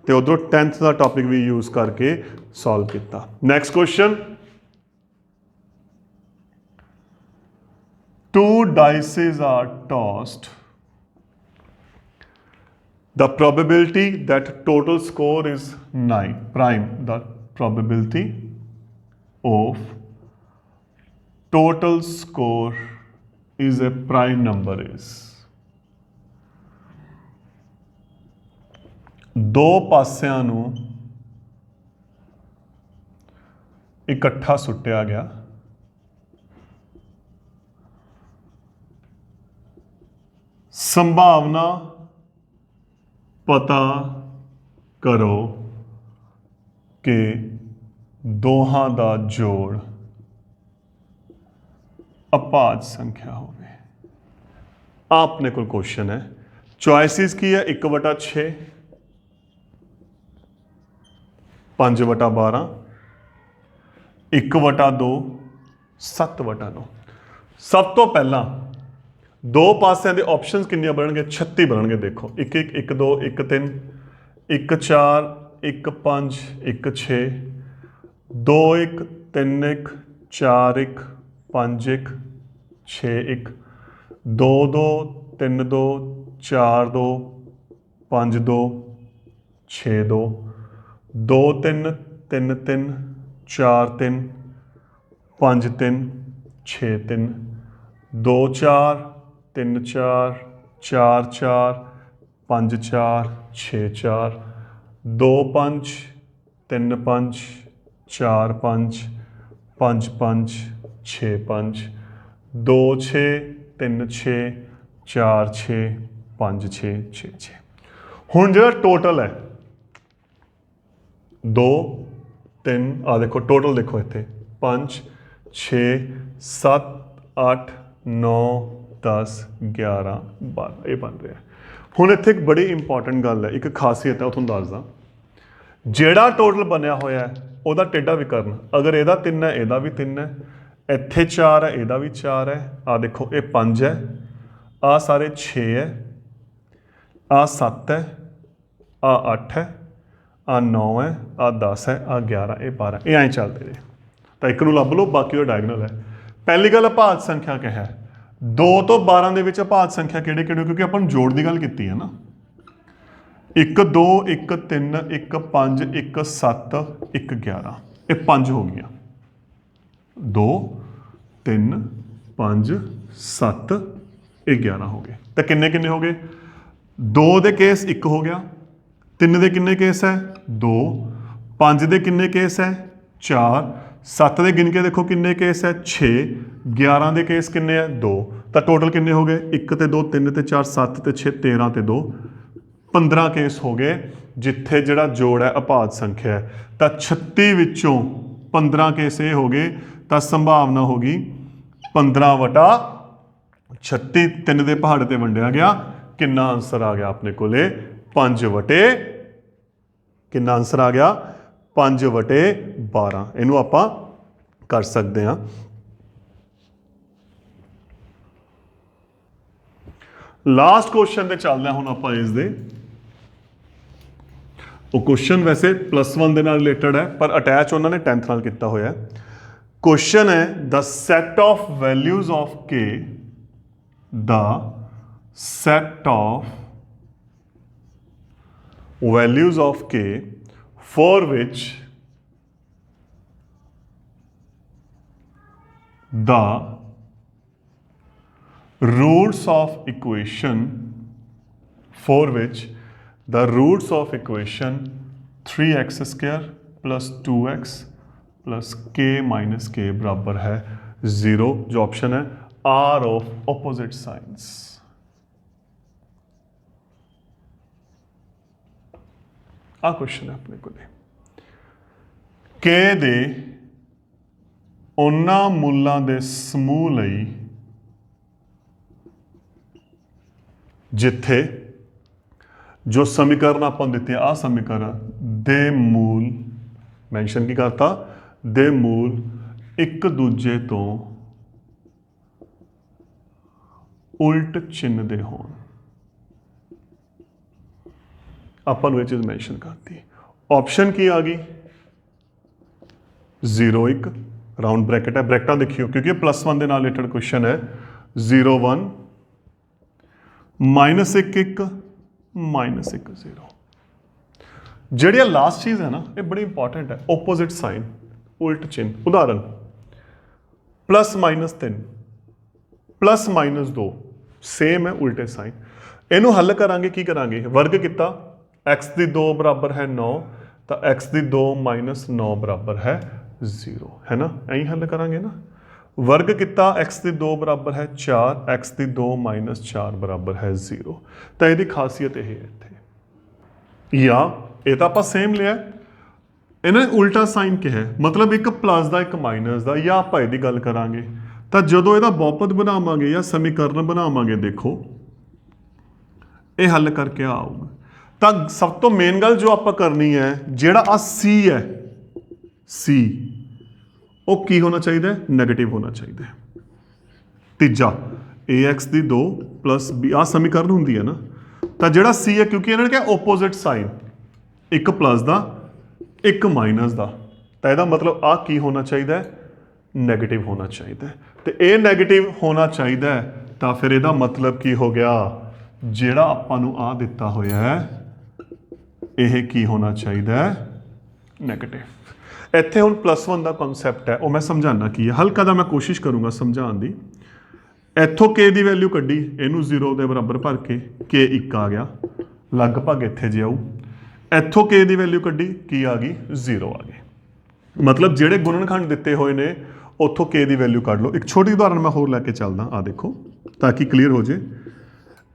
ਤੇ ਉਧਰੋਂ 10th ਦਾ ਟੌਪਿਕ ਵੀ ਯੂਜ਼ ਕਰਕੇ ਸੋਲਵ ਕੀਤਾ। Next question, two dices are tossed, the probability that total score is 9 prime, the probability of total score is a prime number is, ਦੋ ਪਾਸਿਆਂ ਨੂੰ ਇਕੱਠਾ ਸੁੱਟਿਆ ਗਿਆ, ਸੰਭਾਵਨਾ ਪਤਾ ਕਰੋ ਕਿ ਦੋਹਾਂ ਦਾ ਜੋੜ ਅਭਾਜ ਸੰਖਿਆ ਹੋਵੇ। ਆਪਣੇ ਕੋਲ ਕੁਐਸਚਨ ਹੈ, ਚੁਆਇਸਿਸ ਕੀ ਹੈ 1/6, 5/12, 1/2, 7/9। सब तो पहला दो पासिਆਂ ਦੇ ਆਪਸ਼ਨਸ ਕਿੰਨੀਆਂ ਬਣਨਗੇ? 36 ਬਣਨਗੇ। ਦੇਖੋ 1 1 1 2 1 3 1 4 1 5 1 6 2 1 3 1 4 1 5 1 6 1 2 2 3 2 4 2 5 2 6 2 2 3 3 3 4 3 5 3 6 3 2 4 3 4 4 4 5 4 6 4 2 5 3 5 4 5 5 5 6 5 2 6 3 6 4 6 5 6 6 6। ਹੁਣ ਜਿਹੜਾ ਟੋਟਲ ਹੈ 2 3 ਆ ਦੇਖੋ ਟੋਟਲ ਦੇਖੋ ਇੱਥੇ 5 6 7 8 9 10 11 12 ਇਹ ਬਣ ਰਿਹਾ। ਹੁਣ ਇੱਥੇ ਇੱਕ ਬੜੀ ਇੰਪੋਰਟੈਂਟ ਗੱਲ ਹੈ, ਇੱਕ ਖਾਸੀਅਤ ਹੈ, ਉਹ ਤੁਹਾਨੂੰ ਦੱਸਦਾ। ਜਿਹੜਾ ਟੋਟਲ ਬਣਿਆ ਹੋਇਆ ਹੈ ਉਹਦਾ ਟੇਢਾ ਵਿਕਰਨ, ਅਗਰ ਇਹਦਾ 3 ਹੈ ਇਹਦਾ ਵੀ 3 ਹੈ, ਇੱਥੇ 4 ਹੈ ਇਹਦਾ ਵੀ 4 ਹੈ, ਆ ਦੇਖੋ ਇਹ 5 ਹੈ, ਆ ਸਾਰੇ 6 ਹੈ, ਆ 7 ਹੈ, ਆ 8 ਹੈ, ਆ 9 ਹੈ, ਆ 10 ਹੈ, ਆ 11, ਇਹ 12, ਇਹ ਐਂ ਚੱਲਦੇ ਨੇ। ਤਾਂ ਇੱਕ ਨੂੰ ਲੱਭ ਲਓ, ਬਾਕੀ ਉਹ ਡਾਇਗਨਲ ਹੈ। ਪਹਿਲੀ ਗੱਲ ਅਭਾਜ ਸੰਖਿਆ ਕਿਹਾ 2 ਤੋਂ 12 ਦੇ ਵਿੱਚ ਅਭਾਜ ਸੰਖਿਆ ਕਿਹੜੇ ਕਿਹੜੇ? ਕਿਉਂਕਿ ਆਪਾਂ ਨੂੰ ਜੋੜ ਦੀ ਗੱਲ ਕੀਤੀ ਹੈ ਨਾ। 1 2 1 3 1 5 1 7 1 11, ਇਹ 5 ਹੋ ਗਈਆਂ। 2 3 5 7 ਇਹ 11 ਹੋ ਗਏ। ਤਾਂ ਕਿੰਨੇ ਕਿੰਨੇ ਹੋ ਗਏ? 2 ਦੇ ਕੇਸ 1 ਹੋ ਗਿਆ, 3 ਦੇ ਕਿੰਨੇ ਕੇਸ ਹੈ? 2, 5 ਦੇ ਕਿੰਨੇ ਕੇਸ ਹੈ? 4, 7 ਦੇ ਗਿਣ ਕੇ ਦੇਖੋ ਕਿੰਨੇ ਕੇਸ ਹੈ? 6, 11 ਦੇ ਕੇਸ ਕਿੰਨੇ ਹੈ? 2। ਤਾਂ ਟੋਟਲ ਕਿੰਨੇ ਹੋ ਗਏ? 1 ਤੇ 2 3 ਤੇ 4 7 ਤੇ 6 13 ਤੇ 2 15 ਕੇਸ ਹੋ ਗਏ, ਜਿੱਥੇ ਜਿਹੜਾ ਜੋੜ ਹੈ ਅਭਾਜ ਸੰਖਿਆ ਹੈ। ਤਾਂ 36 ਵਿੱਚੋਂ 15 ਕੇਸ ਇਹ ਹੋ ਗਏ, ਤਾਂ ਸੰਭਾਵਨਾ ਹੋ ਗਈ 15/36। 3 ਦੇ ਪਹਾੜੇ ਤੇ ਵੰਡਿਆ ਗਿਆ, ਕਿੰਨਾ ਆਂਸਰ ਆ ਗਿਆ ਆਪਣੇ ਕੋਲੇ? 5/, ਕਿੰਨਾ ਆਂਸਰ ਆ ਗਿਆ? 5/12। ਇਹਨੂੰ ਆਪਾਂ ਕਰ ਸਕਦੇ ਹਾਂ। ਲਾਸਟ ਕੁਐਸਚਨ ਤੇ ਚੱਲਦੇ ਹਾਂ ਹੁਣ ਆਪਾਂ ਇਸ ਦੇ। ਉਹ ਕੁਐਸਚਨ ਵੈਸੇ +1 ਦੇ ਨਾਲ ਰਿਲੇਟਡ ਹੈ, ਪਰ ਅਟੈਚ ਉਹਨਾਂ ਨੇ 10th ਨਾਲ ਕੀਤਾ ਹੋਇਆ। ਕੁਐਸਚਨ ਹੈ the set of values of k, the set of values of k for which the roots of equation 3x square plus 2x plus k minus k बराबर है 0, जो ऑप्शन है r of opposite signs। ਆ question ਹੈ ਆਪਣੇ ਕੋਲ। k ਦੇ ਉਹਨਾਂ ਮੁੱਲਾਂ ਦੇ ਸਮੂਹ ਲਈ ਜਿੱਥੇ ਜੋ ਸਮੀਕਰਨ ਆਪਾਂ ਦਿੱਤੇ, ਆ ਸਮੀਕਰਨ ਦੇ ਮੂਲ ਮੈਂਸ਼ਨ ਕੀ ਕਰਤਾ? ਦੇ ਮੂਲ ਇੱਕ ਦੂਜੇ ਤੋਂ ਉਲਟ ਚਿੰਨ੍ਹ ਦੇ ਹੋਣ। ਆਪਾਂ ਨੂੰ ਇਹ ਚੀਜ਼ ਮੈਂਸ਼ਨ ਕਰਤੀ। ਆਪਸ਼ਨ ਕੀ ਆ ਗਈ? 0 1 ਰਾਉਂਡ ਬ੍ਰੈਕਟ ਹੈ, ਬ੍ਰੈਕਟਾਂ ਦੇਖਿਓ ਕਿਉਂਕਿ ਇਹ +1 ਦੇ ਨਾਲ ਰਿਲੇਟਡ ਕੁਐਸਚਨ ਹੈ। 0 1 -1 1 -1 0। ਜਿਹੜੀ ਲਾਸਟ ਚੀਜ਼ ਹੈ ਨਾ, ਇਹ ਬੜੀ ਇੰਪੋਰਟੈਂਟ ਹੈ। ਓਪੋਜ਼ਿਟ ਸਾਈਨ, ਉਲਟ ਚਿੰਨ੍ਹ। ਉਦਾਹਰਨ +-3 +-2 ਸੇਮ ਹੈ, ਉਲਟੇ ਸਾਈਨ। ਇਹਨੂੰ ਹੱਲ ਕਰਾਂਗੇ, ਕੀ ਕਰਾਂਗੇ? ਵਰਗ ਕੀਤਾ, x ਦੀ 2 ਬਰਾਬਰ ਹੈ 9, ਤਾਂ x ਦੀ 2 - 9 ਬਰਾਬਰ ਹੈ 0, ਹੈ ਨਾ? ਐਂ ਹੱਲ ਕਰਾਂਗੇ ਨਾ। ਵਰਗ ਕੀਤਾ, x ਦੀ 2 ਬਰਾਬਰ ਹੈ 4, x ਦੀ 2 - 4 ਬਰਾਬਰ ਹੈ 0। ਤਾਂ ਇਹਦੀ ਖਾਸੀਅਤ ਇਹ ਹੈ ਇੱਥੇ। ਜਾਂ ਇਹ ਤਾਂ ਆਪਾਂ ਸੇਮ ਲਿਆ, ਇਹਨਾਂ ਉਲਟਾ ਸਾਈਨ ਕਿਹਾ, ਮਤਲਬ ਇੱਕ ਪਲੱਸ ਦਾ ਇੱਕ ਮਾਈਨਸ ਦਾ। ਜਾਂ ਆਪਾਂ ਇਹਦੀ ਗੱਲ ਕਰਾਂਗੇ ਤਾਂ ਜਦੋਂ ਇਹਦਾ ਬਹੁਪਦ ਬਣਾਵਾਂਗੇ ਜਾਂ ਸਮੀਕਰਨ ਬਣਾਵਾਂਗੇ, ਦੇਖੋ ਇਹ ਹੱਲ ਕਰਕੇ ਆਊਗਾ। ਤਾਂ ਸਭ ਤੋਂ ਮੇਨ ਗੱਲ ਜੋ ਆਪਾਂ ਕਰਨੀ ਹੈ, ਜਿਹੜਾ ਆ C ਹੈ, C ਉਹ ਕੀ ਹੋਣਾ ਚਾਹੀਦਾ ਹੈ? ਨੈਗੇਟਿਵ ਹੋਣਾ ਚਾਹੀਦਾ ਹੈ। ਤੀਜਾ ax ਦੀ 2 ਪਲੱਸ b, ਆ ਸਮੀਕਰਨ ਹੁੰਦੀ ਹੈ ਨਾ, ਤਾਂ ਜਿਹੜਾ C ਹੈ, ਕਿਉਂਕਿ ਇਹਨਾਂ ਨੇ ਕਿਹਾ ਓਪੋਜ਼ਿਟ ਸਾਈਨ, ਇੱਕ ਪਲੱਸ ਦਾ ਇੱਕ ਮਾਈਨਸ ਦਾ, ਤਾਂ ਇਹਦਾ ਮਤਲਬ ਆ ਕੀ ਹੋਣਾ ਚਾਹੀਦਾ ਹੈ? ਨੈਗੇਟਿਵ ਹੋਣਾ ਚਾਹੀਦਾ ਹੈ। ਤੇ ਇਹ ਨੈਗੇਟਿਵ ਹੋਣਾ ਚਾਹੀਦਾ ਹੈ, ਤਾਂ ਫਿਰ ਇਹਦਾ ਮਤਲਬ ਕੀ ਹੋ ਗਿਆ? ਜਿਹੜਾ ਆਪਾਂ ਨੂੰ ਆ ਦਿੱਤਾ ਹੋਇਆ ਹੈ ਇਹ ਕੀ ਹੋਣਾ ਚਾਹੀਦਾ ਹੈ? ਨੈਗੇਟਿਵ। ਇੱਥੇ ਹੁਣ +1 ਦਾ ਕਨਸੈਪਟ ਹੈ, ਉਹ ਮੈਂ ਸਮਝਾਉਣਾ ਕੀ ਹੈ, ਹਲਕਾ ਦਾ ਮੈਂ ਕੋਸ਼ਿਸ਼ ਕਰੂੰਗਾ ਸਮਝਾਉਣ ਦੀ। ਇੱਥੋਂ k ਦੀ ਵੈਲਿਊ ਕੱਢੀ, ਇਹਨੂੰ 0 ਦੇ ਬਰਾਬਰ ਭਰ ਕੇ k 1 ਆ ਗਿਆ, ਲਗਭਗ ਇੱਥੇ ਜੇ ਆਊ। ਇੱਥੋਂ k ਦੀ ਵੈਲਿਊ ਕੱਢੀ, ਕੀ ਆ ਗਈ? 0 ਆ ਗਈ। ਮਤਲਬ ਜਿਹੜੇ ਗੁਣਨਖੰਡ ਦਿੱਤੇ ਹੋਏ ਨੇ ਉੱਥੋਂ k ਦੀ ਵੈਲਿਊ ਕੱਢ ਲਓ। ਇੱਕ ਛੋਟੀ ਉਦਾਹਰਨ ਮੈਂ ਹੋਰ ਲੈ ਕੇ ਚੱਲਦਾ, ਆ ਦੇਖੋ ਤਾਂ ਕਿ ਕਲੀਅਰ ਹੋ ਜੇ।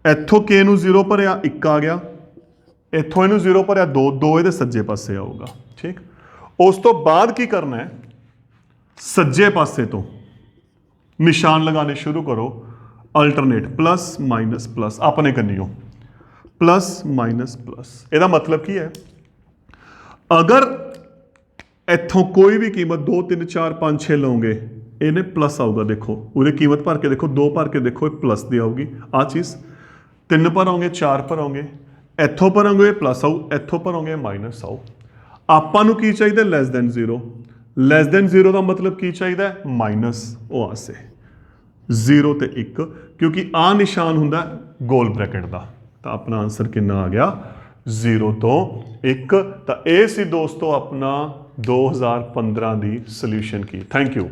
ਇੱਥੋਂ k ਨੂੰ 0 ਭਰਿਆ, 1 ਆ ਗਿਆ। ਇੱਥੋਂ ਇਹਨੂੰ 0 ਭਰਿਆ, 2 ਇਹਦੇ ਸੱਜੇ ਪਾਸੇ ਆਊਗਾ। ਠੀਕ, ਉਸ ਤੋਂ ਬਾਅਦ ਕੀ ਕਰਨਾ ਹੈ? ਸੱਜੇ ਪਾਸੇ ਤੋਂ ਨਿਸ਼ਾਨ ਲਗਾਣੇ ਸ਼ੁਰੂ ਕਰੋ, ਅਲਟਰਨੇਟ, ਪਲੱਸ ਮਾਈਨਸ ਪਲੱਸ, ਆਪਣੇ ਕੰਨਿਓ ਪਲੱਸ ਮਾਈਨਸ ਪਲੱਸ। ਇਹਦਾ ਮਤਲਬ ਕੀ ਹੈ? ਅਗਰ ਇੱਥੋਂ ਕੋਈ ਵੀ ਕੀਮਤ 2 3 4 5 6 ਲਓਗੇ, ਇਹਨੇ ਪਲੱਸ ਆਊਗਾ। ਦੇਖੋ ਉਹਦੀ ਕੀਮਤ ਭਰ ਕੇ ਦੇਖੋ, 2 ਭਰ ਕੇ ਦੇਖੋ, ਇਹ ਪਲੱਸ ਦੀ ਆਊਗੀ। ਆ ਚੀਜ਼ 3 ਭਰੋਗੇ, 4 ਭਰੋਗੇ, ਇੱਥੋਂ ਭਰੋਗੇ ਪਲੱਸ ਆਊ, ਇੱਥੋਂ ਭਰੋਗੇ ਮਾਈਨਸ ਆਊ। ਆਪਾਂ ਨੂੰ ਕੀ ਚਾਹੀਦਾ? Less than 0। ਲੈਸ ਦੈਨ 0 ਦਾ ਮਤਲਬ ਕੀ ਚਾਹੀਦਾ? ਮਾਈਨਸ ਉਹ ਆਸੇ 0 ਤੇ 1, ਕਿਉਂਕਿ ਆ ਨਿਸ਼ਾਨ ਹੁੰਦਾ ਗੋਲ ਬ੍ਰੈਕਟ ਦਾ। ਤਾਂ ਆਪਣਾ ਆਨਸਰ ਕਿੰਨਾ ਆ ਗਿਆ? 0 ਤੋਂ 1। ਤਾਂ ਇਹ ਸੀ ਦੋਸਤੋ ਆਪਣਾ 2015 ਦੀ ਸੋਲੂਸ਼ਨ ਕੀ। Thank you.